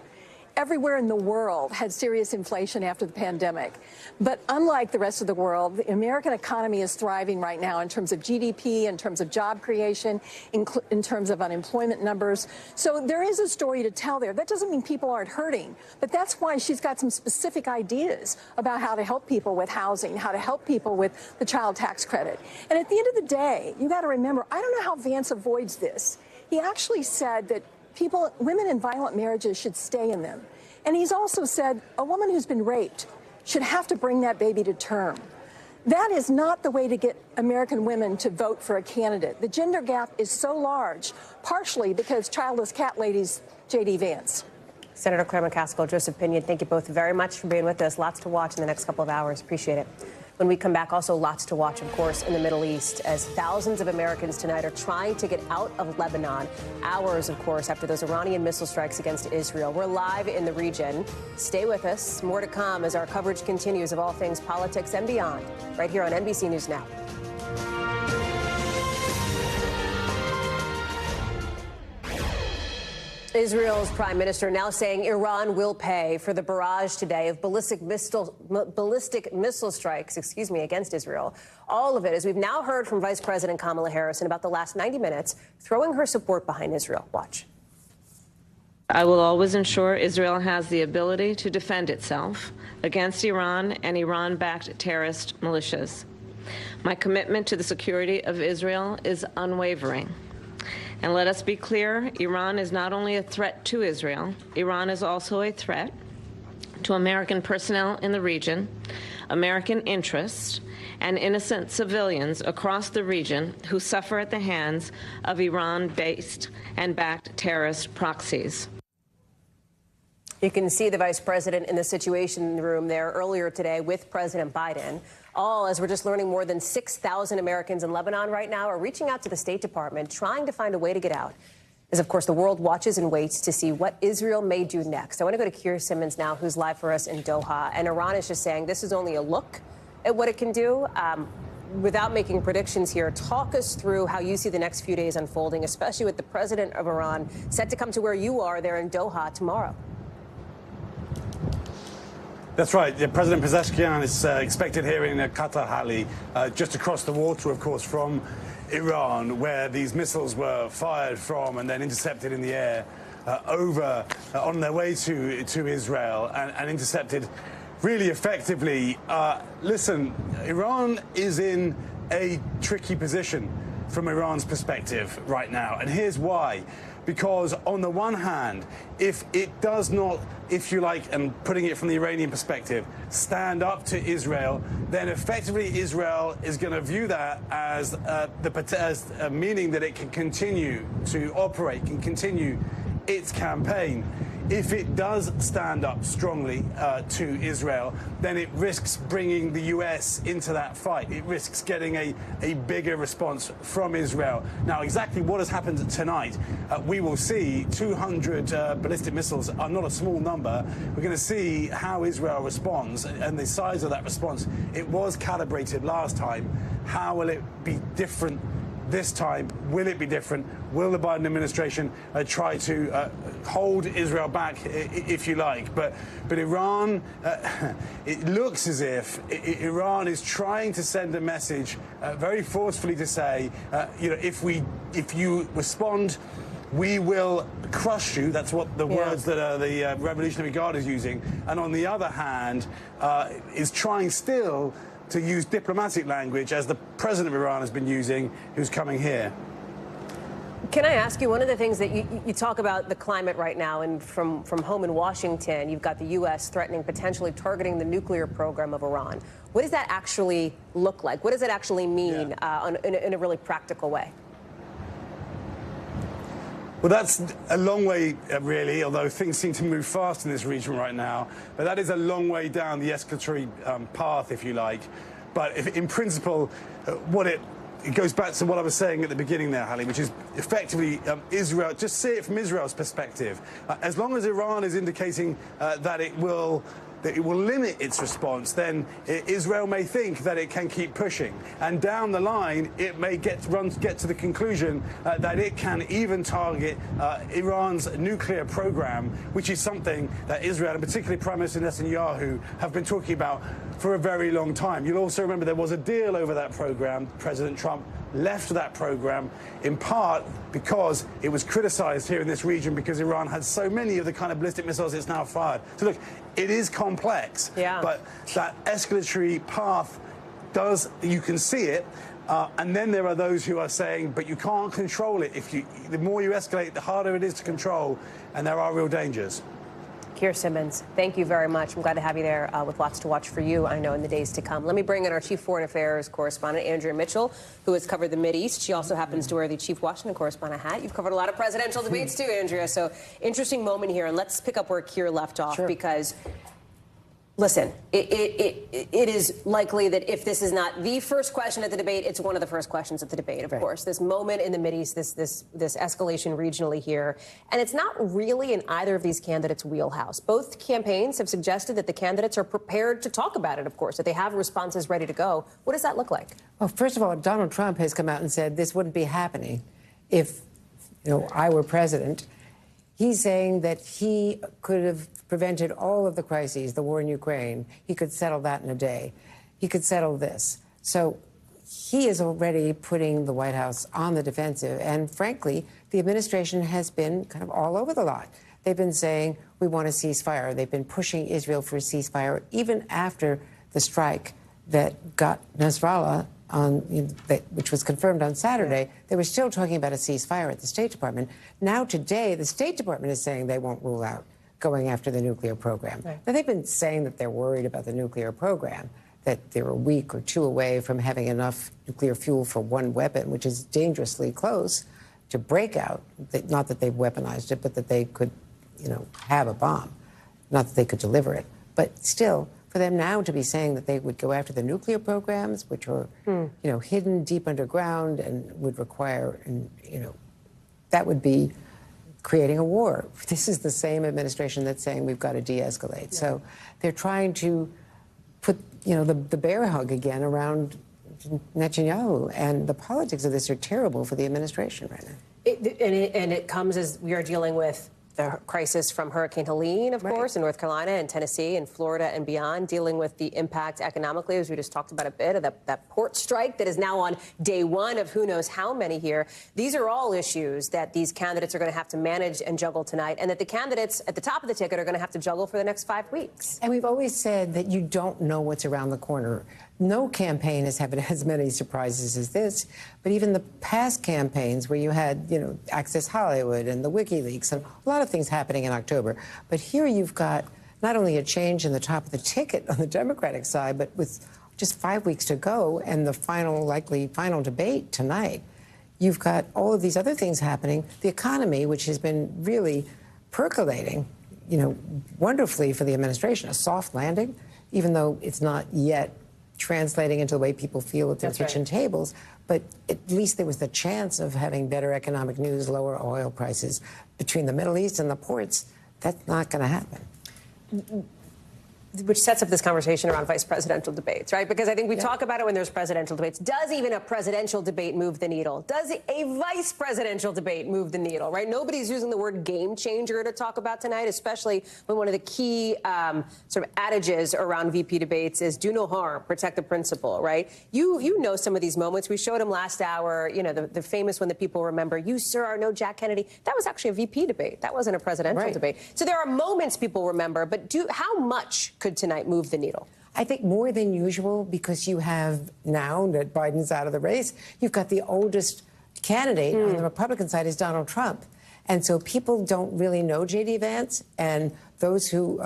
Everywhere in the world had serious inflation after the pandemic. But unlike the rest of the world, the American economy is thriving right now in terms of GDP, in terms of job creation, in terms of unemployment numbers. So there is a story to tell there. That doesn't mean people aren't hurting, but that's why she's got some specific ideas about how to help people with housing, how to help people with the child tax credit. And at the end of the day, you got to remember, I don't know how Vance avoids this. He actually said that women in violent marriages should stay in them. And he's also said a woman who's been raped should have to bring that baby to term. That is not the way to get American women to vote for a candidate. The gender gap is so large, partially because childless cat lady's J.D. Vance. Senator Claire McCaskill, Joseph Pinion, thank you both very much for being with us. Lots to watch in the next couple of hours. Appreciate it. When we come back, also lots to watch, of course, in the Middle East, as thousands of Americans tonight are trying to get out of Lebanon, hours, of course, after those Iranian missile strikes against Israel. We're live in the region. Stay with us. More to come as our coverage continues of all things politics and beyond, right here on NBC News Now. Israel's prime minister now saying Iran will pay for the barrage today of ballistic missile strikes, against Israel. All of it, as we've now heard from Vice President Kamala Harris in about the last 90 minutes, throwing her support behind Israel. Watch. I will always ensure Israel has the ability to defend itself against Iran and Iran-backed terrorist militias. My commitment to the security of Israel is unwavering. And let us be clear, Iran is not only a threat to Israel, Iran is also a threat to American personnel in the region, American interests, and innocent civilians across the region who suffer at the hands of Iran-based and backed terrorist proxies. You can see the vice president in the Situation Room there earlier today with President Biden. All, as we're just learning, more than 6,000 Americans in Lebanon right now are reaching out to the State Department, trying to find a way to get out. As, of course, the world watches and waits to see what Israel may do next. I want to go to Keir Simmons now, who's live for us in Doha. And Iran is just saying this is only a look at what it can do. Without making predictions here, talk us through how you see the next few days unfolding, especially with the president of Iran set to come to where you are there in Doha tomorrow. That's right. President Pezeshkian is expected here in Qatar, Hallie, just across the water, of course, from Iran, where these missiles were fired from and then intercepted in the air on their way to Israel and intercepted really effectively. Listen, Iran is in a tricky position from Iran's perspective right now, and here's why. Because on the one hand, if it does not, if you like, and putting it from the Iranian perspective, stand up to Israel, then effectively Israel is going to view that as meaning that it can continue to operate, can continue its campaign. If it does stand up strongly to Israel, then it risks bringing the U.S. into that fight. It risks getting a bigger response from Israel. Now, exactly what has happened tonight, we will see. 200 ballistic missiles are not a small number. We're going to see how Israel responds and the size of that response. It was calibrated last time. How will it be different this time? Will it be different? Will the Biden administration try to hold Israel back, if you like? But Iran, it looks as if Iran is trying to send a message very forcefully to say, if you respond, we will crush you. That's what the words that the Revolutionary Guard is using. And on the other hand, is trying still to use diplomatic language, as the president of Iran has been using, who's coming here. Can I ask you, one of the things that you talk about the climate right now, and from home in Washington, you've got the U.S. threatening, potentially targeting the nuclear program of Iran. What does that actually look like? What does it actually mean in a really practical way? Well, that's a long way, really, although things seem to move fast in this region right now. But that is a long way down the escalatory path, if you like. But in principle, it goes back to what I was saying at the beginning there, Hallie, which is effectively Israel. Just see it from Israel's perspective. As long as Iran is indicating that it will limit its response, then Israel may think that it can keep pushing. And down the line, it may get to the conclusion that it can even target Iran's nuclear program, which is something that Israel, and particularly Prime Minister Netanyahu, have been talking about for a very long time. You'll also remember there was a deal over that program. President Trump left that program in part because it was criticized here in this region because Iran had so many of the kind of ballistic missiles it's now fired. So look, it is complex, but that escalatory path you can see it, and then there are those who are saying, but you can't control it. The more you escalate, the harder it is to control, and there are real dangers. Keir Simmons, thank you very much. I'm glad to have you there with lots to watch for you, I know, in the days to come. Let me bring in our Chief Foreign Affairs Correspondent, Andrea Mitchell, who has covered the Mideast. She also happens to wear the Chief Washington Correspondent hat. You've covered a lot of presidential debates, too, Andrea. So interesting moment here. And let's pick up where Keir left off, because listen, it is likely that if this is not the first question at the debate, it's one of the first questions at the debate, of course. This moment in the Mideast, this escalation regionally here. And it's not really in either of these candidates' wheelhouse. Both campaigns have suggested that the candidates are prepared to talk about it, of course, that they have responses ready to go. What does that look like? Well, first of all, Donald Trump has come out and said this wouldn't be happening if, I were president. He's saying that he could have prevented all of the crises, the war in Ukraine. He could settle that in a day. He could settle this. So he is already putting the White House on the defensive. And frankly, the administration has been kind of all over the lot. They've been saying, we want a ceasefire. They've been pushing Israel for a ceasefire, even after the strike that got Nasrallah on, which was confirmed on Saturday. They were still talking about a ceasefire at the State Department. Now today, the State Department is saying they won't rule out going after the nuclear program. Right. Now, they've been saying that they're worried about the nuclear program, that they're a week or two away from having enough nuclear fuel for one weapon, which is dangerously close to break out. Not that they've weaponized it, but that they could, have a bomb. Not that they could deliver it. But still, for them now to be saying that they would go after the nuclear programs, which are, hidden deep underground and would require, that would be creating a war. This is the same administration that's saying we've got to de-escalate. Yeah. So they're trying to put, the bear hug again around Netanyahu, and the politics of this are terrible for the administration right now. And it comes as we are dealing with the crisis from Hurricane Helene, of course, in North Carolina and Tennessee and Florida and beyond, dealing with the impact economically, as we just talked about a bit, of that port strike that is now on day one of who knows how many here. These are all issues that these candidates are going to have to manage and juggle tonight, and that the candidates at the top of the ticket are going to have to juggle for the next 5 weeks. And we've always said that you don't know what's around the corner. No campaign has had as many surprises as this, but even the past campaigns where you had, Access Hollywood and the WikiLeaks and a lot of things happening in October. But here you've got not only a change in the top of the ticket on the Democratic side, but with just 5 weeks to go and the likely final debate tonight, you've got all of these other things happening. The economy, which has been really percolating, wonderfully for the administration, a soft landing, even though it's not yet translating into the way people feel at their kitchen tables. But at least there was the chance of having better economic news, lower oil prices between the Middle East and the ports. That's not going to happen. Which sets up this conversation around vice presidential debates, right? Because I think we talk about it when there's presidential debates. Does even a presidential debate move the needle? Does a vice presidential debate move the needle, right? Nobody's using the word game changer to talk about tonight, especially when one of the key sort of adages around VP debates is do no harm, protect the principle, right? You know some of these moments. We showed them last hour, the famous one that people remember. You, sir, are no Jack Kennedy. That was actually a VP debate. That wasn't a presidential debate. So there are moments people remember, but how much could tonight move the needle? I think more than usual, because you have now that Biden's out of the race, you've got the oldest candidate on the Republican side is Donald Trump. And so people don't really know J.D. Vance, and a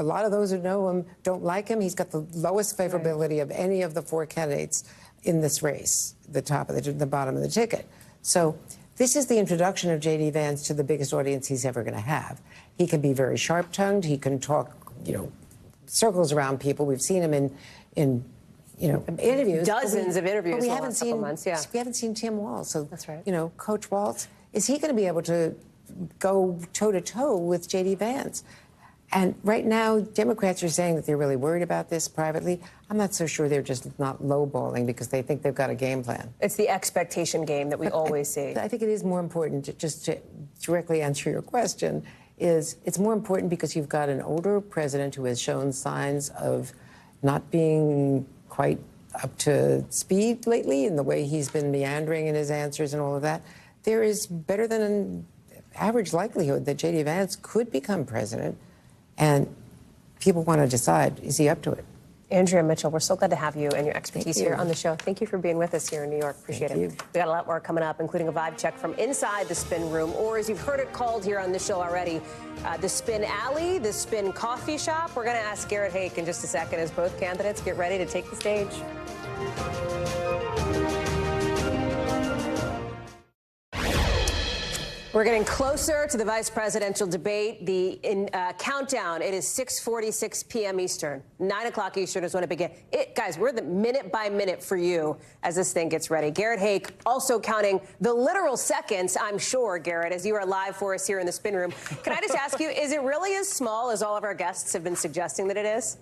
lot of those who know him don't like him. He's got the lowest favorability of any of the four candidates in this race, the bottom of the ticket. So this is the introduction of J.D. Vance to the biggest audience he's ever going to have. He can be very sharp-tongued. He can talk, circles around people. We've seen him in interviews. Dozens of interviews but we in the haven't last seen, couple months, yeah. We haven't seen Tim Walz. So, that's right. Coach Walz, is he going to be able to go toe-to-toe with J.D. Vance? And right now, Democrats are saying that they're really worried about this privately. I'm not so sure they're just not lowballing because they think they've got a game plan. It's the expectation game that we always see. I think it is more important, to directly answer your question, it's more important because you've got an older president who has shown signs of not being quite up to speed lately in the way he's been meandering in his answers and all of that. There is better than an average likelihood that J.D. Vance could become president, and people want to decide, is he up to it? Andrea Mitchell, we're so glad to have you and your expertise here on the show. Thank you for being with us here in New York. Appreciate it. We got a lot more coming up, including a vibe check from inside the spin room, or as you've heard it called here on the show already, the spin alley, the spin coffee shop. We're going to ask Garrett Haake in just a second as both candidates get ready to take the stage. We're getting closer to the vice presidential debate. The countdown, it is 6:46 p.m. Eastern. 9 o'clock Eastern is when it begins. Guys, we're the minute by minute for you as this thing gets ready. Garrett Haake also counting the literal seconds, I'm sure, Garrett, as you are live for us here in the spin room. Can I just ask you, is it really as small as all of our guests have been suggesting that it is?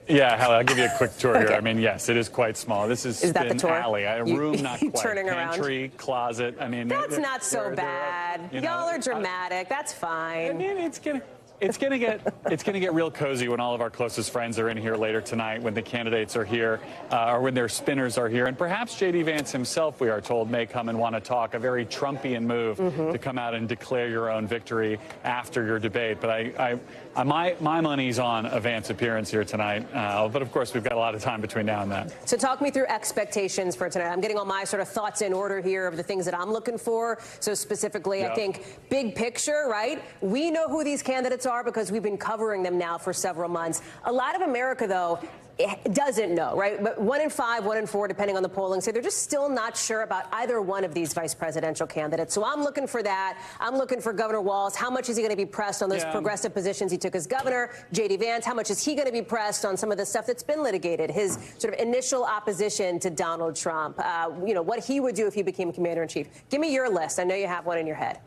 Yeah, Hallie, I'll give you a quick tour here. Okay. I mean, yes, it is quite small. This is that the tour? Alley. A room not quite. Turning Pantry, around. closet. I mean, That's not so bad. Y'all are dramatic. That's fine. I mean, it's gonna get real cozy when all of our closest friends are in here later tonight, when the candidates are here, or when their spinners are here, and perhaps J.D. Vance himself, we are told, may come and want to talk. A very Trumpian move to come out and declare your own victory after your debate. But my money's on a Vance appearance here tonight. But of course, we've got a lot of time between now and then. So talk me through expectations for tonight. I'm getting all my sort of thoughts in order here of the things that I'm looking for. So specifically, I think big picture, right? We know who these candidates are because we've been covering them now for several months. A lot of America, though, doesn't know, right? But 1 in 5, 1 in 4, depending on the polling, say they're just still not sure about either one of these vice presidential candidates. So I'm looking for that. I'm looking for Governor Walz. How much is he going to be pressed on those progressive positions he took as governor? J.D. Vance, how much is he going to be pressed on some of the stuff that's been litigated? His sort of initial opposition to Donald Trump, what he would do if he became commander-in-chief. Give me your list. I know you have one in your head.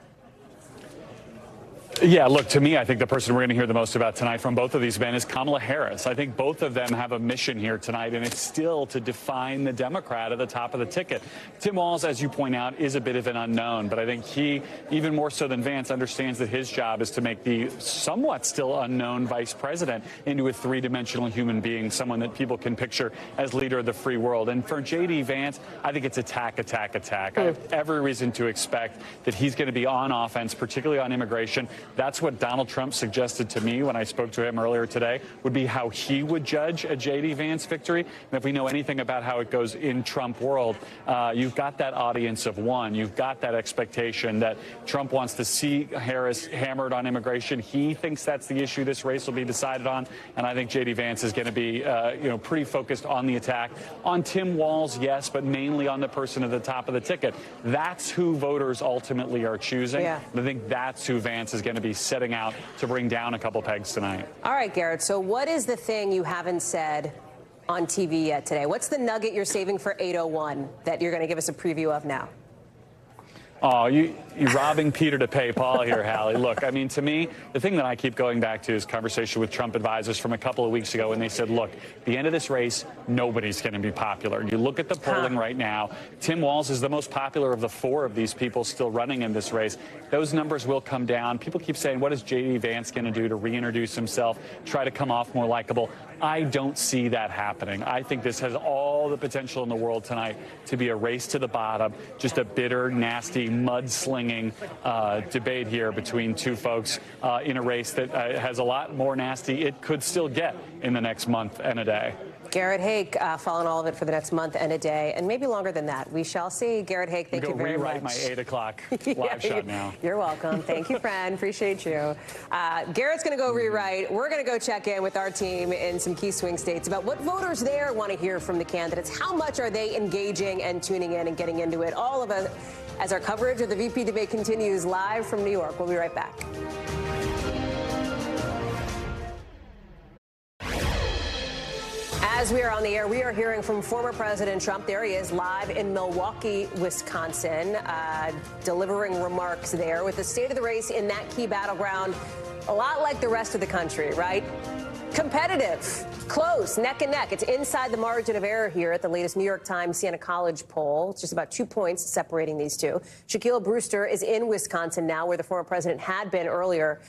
Yeah, look, to me, I think the person we're going to hear the most about tonight from both of these men is Kamala Harris. I think both of them have a mission here tonight, and it's still to define the Democrat at the top of the ticket. Tim Walz, as you point out, is a bit of an unknown, but I think he, even more so than Vance, understands that his job is to make the somewhat still unknown vice president into a three-dimensional human being, someone that people can picture as leader of the free world. And for J.D. Vance, I think it's attack, attack, attack. I have every reason to expect that he's going to be on offense, particularly on immigration. That's what Donald Trump suggested to me when I spoke to him earlier today, would be how he would judge a J.D. Vance victory. And if we know anything about how it goes in Trump world, you've got that audience of one. You've got that expectation that Trump wants to see Harris hammered on immigration. He thinks that's the issue this race will be decided on. And I think J.D. Vance is going to be, pretty focused on the attack. On Tim Walz, yes, but mainly on the person at the top of the ticket. That's who voters ultimately are choosing. Yeah. I think that's who Vance is going to be setting out to bring down a couple pegs tonight. All right, Garrett. So what is the thing you haven't said on TV yet today? What's the nugget you're saving for 8:01 that you're going to give us a preview of now? Oh, you're robbing Peter to pay Paul here, Hallie. Look, I mean, to me, the thing that I keep going back to is conversation with Trump advisors from a couple of weeks ago, and they said, look, at the end of this race, nobody's going to be popular. You look at the polling right now, Tim Walz is the most popular of the four of these people still running in this race. Those numbers will come down. People keep saying, what is J.D. Vance going to do to reintroduce himself, try to come off more likable? I don't see that happening. I think this has all the potential in the world tonight to be a race to the bottom, just a bitter, nasty, mudslinging debate here between two folks in a race that has a lot more nasty it could still get in the next month and a day. Garrett Haake following all of it for the next month and a day, and maybe longer than that. We shall see. Garrett Haake, thank you very much. Rewrite my 8 o'clock live shot now. You're welcome. Thank you, friend. Appreciate you. Garrett's going to go rewrite. We're going to go check in with our team in some key swing states about what voters there want to hear from the candidates. How much are they engaging and tuning in and getting into it? All of us as our coverage of the VP debate continues live from New York. We'll be right back. As we are on the air, we are hearing from former President Trump. There he is, live in Milwaukee, Wisconsin, delivering remarks there with the state of the race in that key battleground. A lot like the rest of the country, right? Competitive, close, neck and neck. It's inside the margin of error here at the latest New York Times Siena College poll. It's just about 2 points separating these two. Shaquille Brewster is in Wisconsin now, where the former president had been earlier.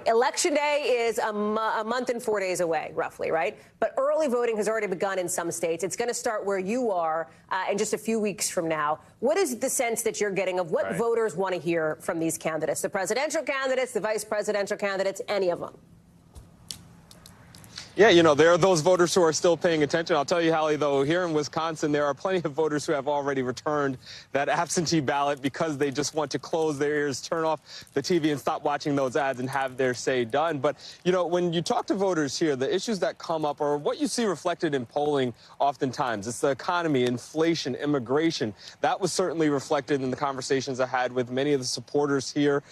Election day is a month and 4 days away, roughly, right? But early voting has already begun in some states. It's going to start where you are in just a few weeks from now. What is the sense that you're getting of what voters want to hear from these candidates? The presidential candidates, the vice presidential candidates, any of them? Yeah, there are those voters who are still paying attention. I'll tell you, Hallie, though, here in Wisconsin, there are plenty of voters who have already returned that absentee ballot because they just want to close their ears, turn off the TV and stop watching those ads and have their say done. But, when you talk to voters here, the issues that come up are what you see reflected in polling oftentimes. It's the economy, inflation, immigration. That was certainly reflected in the conversations I had with many of the supporters here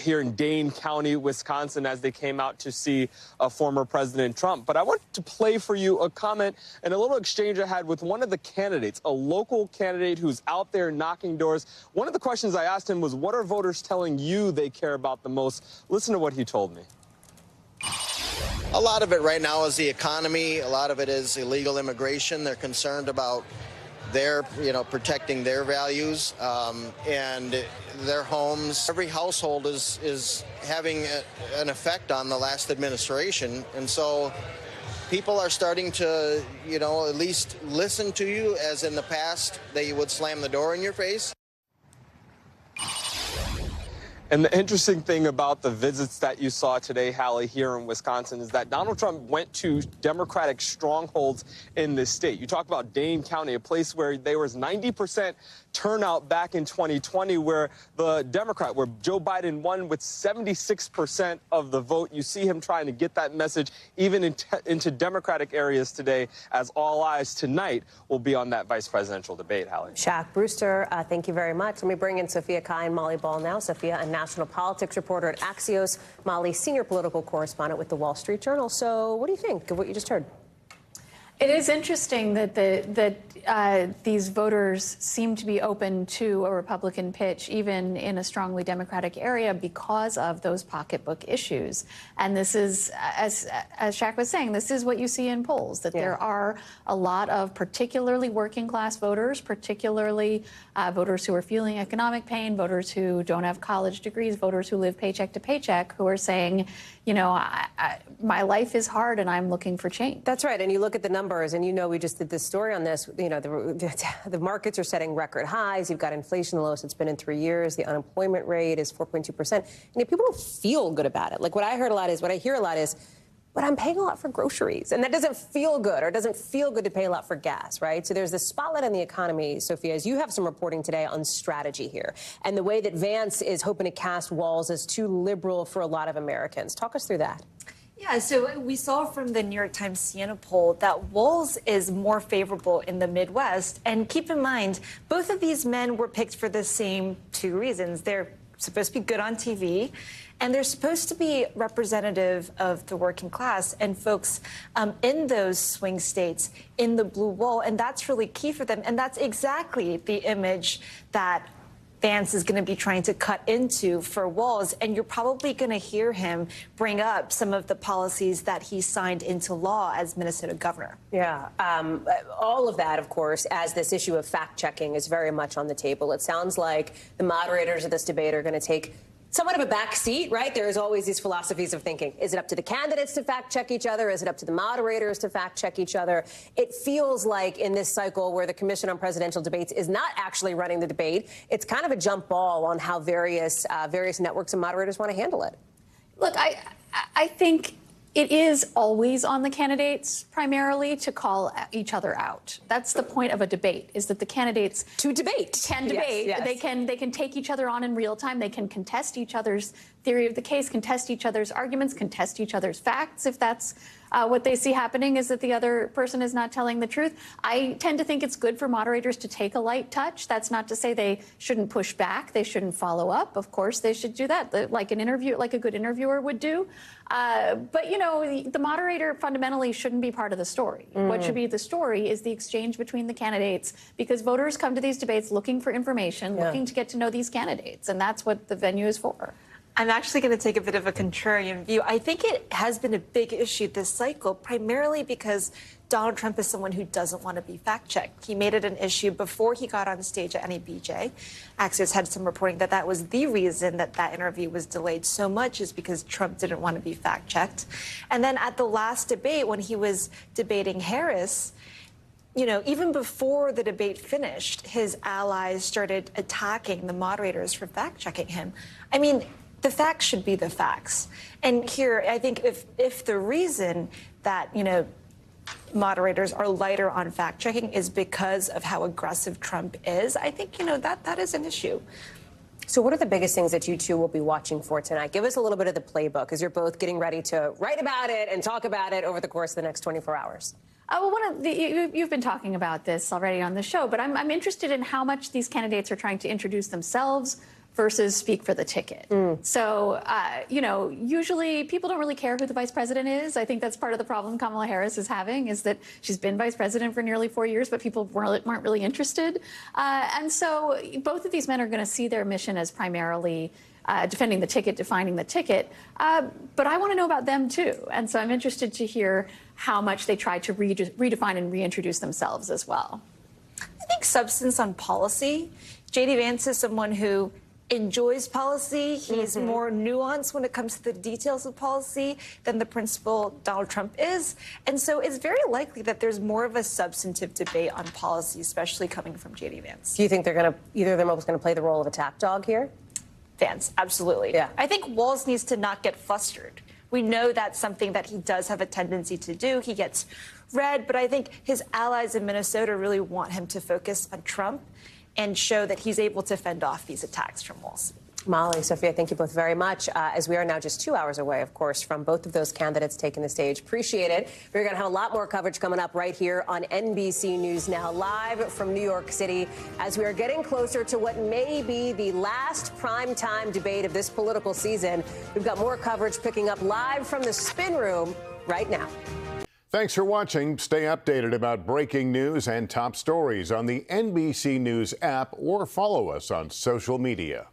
in Dane County, Wisconsin, as they came out to see former President Trump. But I want to play for you a comment and a little exchange I had with one of the candidates, a local candidate who's out there knocking doors. One of the questions I asked him was, what are voters telling you they care about the most? Listen to what he told me. A lot of it right now is the economy. A lot of it is illegal immigration. They're concerned about their, protecting their values and their homes. Every household is having an effect on the last administration. And so people are starting to, at least listen to you, as in the past they would slam the door in your face. And the interesting thing about the visits that you saw today, Hallie, here in Wisconsin, is that Donald Trump went to Democratic strongholds in this state. You talk about Dane County, a place where there was 90% turnout back in 2020, where where Joe Biden won with 76% of the vote. You see him trying to get that message even into Democratic areas today, as all eyes tonight will be on that vice presidential debate, Hallie. Shaq Brewster, thank you very much. Let me bring in Sophia Kai and Molly Ball now. Sophia, a national politics reporter at Axios. Molly, senior political correspondent with the Wall Street Journal. So what do you think of what you just heard? It is interesting that these voters seem to be open to a Republican pitch, even in a strongly Democratic area, because of those pocketbook issues. And this is, as Shaq was saying, this is what you see in polls, that there are a lot of particularly working class voters, particularly voters who are feeling economic pain, voters who don't have college degrees, voters who live paycheck to paycheck, who are saying, my life is hard and I'm looking for change. That's right. And you look at the numbers, and we just did this story on this. The markets are setting record highs. You've got inflation the lowest it's been in 3 years. The unemployment rate is 4.2%. And people don't feel good about it. Like what I hear a lot is, but I'm paying a lot for groceries. And that doesn't feel good, or it doesn't feel good to pay a lot for gas, right? So there's this spotlight on the economy, Sophia, as you have some reporting today on strategy here and the way that Vance is hoping to cast Walz as too liberal for a lot of Americans. Talk us through that. Yeah, so we saw from the New York Times Siena poll that Walz is more favorable in the Midwest. And keep in mind, both of these men were picked for the same two reasons. They're supposed to be good on TV, and they're supposed to be representative of the working class and folks in those swing states in the blue wall. And that's really key for them. And that's exactly the image that Vance is going to be trying to cut into for Walz. And you're probably going to hear him bring up some of the policies that he signed into law as Minnesota governor. Yeah. All of that, of course, as this issue of fact-checking is very much on the table. It sounds like the moderators of this debate are going to take somewhat of a back seat, right? There's always these philosophies of thinking. Is it up to the candidates to fact check each other? Is it up to the moderators to fact check each other? It feels like in this cycle where the Commission on Presidential Debates is not actually running the debate, it's kind of a jump ball on how various networks and moderators want to handle it. Look, I think it is always on the candidates primarily to call each other out. That's the point of a debate, is that the candidates can debate. Yes. They can take each other on in real time. They can contest each other's theory of the case, contest each other's arguments, contest each other's facts, if that's what they see happening is that the other person is not telling the truth. I tend to think it's good for moderators to take a light touch. That's not to say they shouldn't push back. They shouldn't follow up. Of course, they should do that, like a good interviewer would do. But, the moderator fundamentally shouldn't be part of the story. What should be the story is the exchange between the candidates, because voters come to these debates looking for information, looking to get to know these candidates, and that's what the venue is for. I'm actually going to take a bit of a contrarian view. I think it has been a big issue this cycle, primarily because Donald Trump is someone who doesn't want to be fact-checked. He made it an issue before he got on stage at NBJ. Axios had some reporting that that was the reason that interview was delayed so much, is because Trump didn't want to be fact-checked. And then at the last debate, when he was debating Harris, even before the debate finished, his allies started attacking the moderators for fact-checking him. I mean, the facts should be the facts. And here, I think if the reason that, moderators are lighter on fact-checking is because of how aggressive Trump is, I think, that is an issue. So what are the biggest things that you two will be watching for tonight? Give us a little bit of the playbook, as you're both getting ready to write about it and talk about it over the course of the next 24 hours. Well, you've been talking about this already on the show, but I'm interested in how much these candidates are trying to introduce themselves versus speak for the ticket. So, usually people don't really care who the vice president is. I think that's part of the problem Kamala Harris is having, is that she's been vice president for nearly 4 years, but people weren't really interested. And so both of these men are going to see their mission as primarily defending the ticket, defining the ticket. But I want to know about them, too. And so I'm interested to hear how much they try to redefine and reintroduce themselves as well. I think substance on policy. J.D. Vance is someone who enjoys policy. He's more nuanced when it comes to the details of policy than the principal Donald Trump is. And so it's very likely that there's more of a substantive debate on policy, especially coming from J.D. Vance. Do you think they're going to, either of them is going to play the role of a tap dog here? Vance, absolutely. Yeah. I think Walz needs to not get flustered. We know that's something that he does have a tendency to do. He gets red, but I think his allies in Minnesota really want him to focus on Trump and show that he's able to fend off these attacks from Walz. Molly, Sophia, thank you both very much. As we are now just 2 hours away, of course, from both of those candidates taking the stage. Appreciate it. We're going to have a lot more coverage coming up right here on NBC News Now, live from New York City, as we are getting closer to what may be the last primetime debate of this political season. We've got more coverage picking up live from the spin room right now. Thanks for watching. Stay updated about breaking news and top stories on the NBC News app or follow us on social media.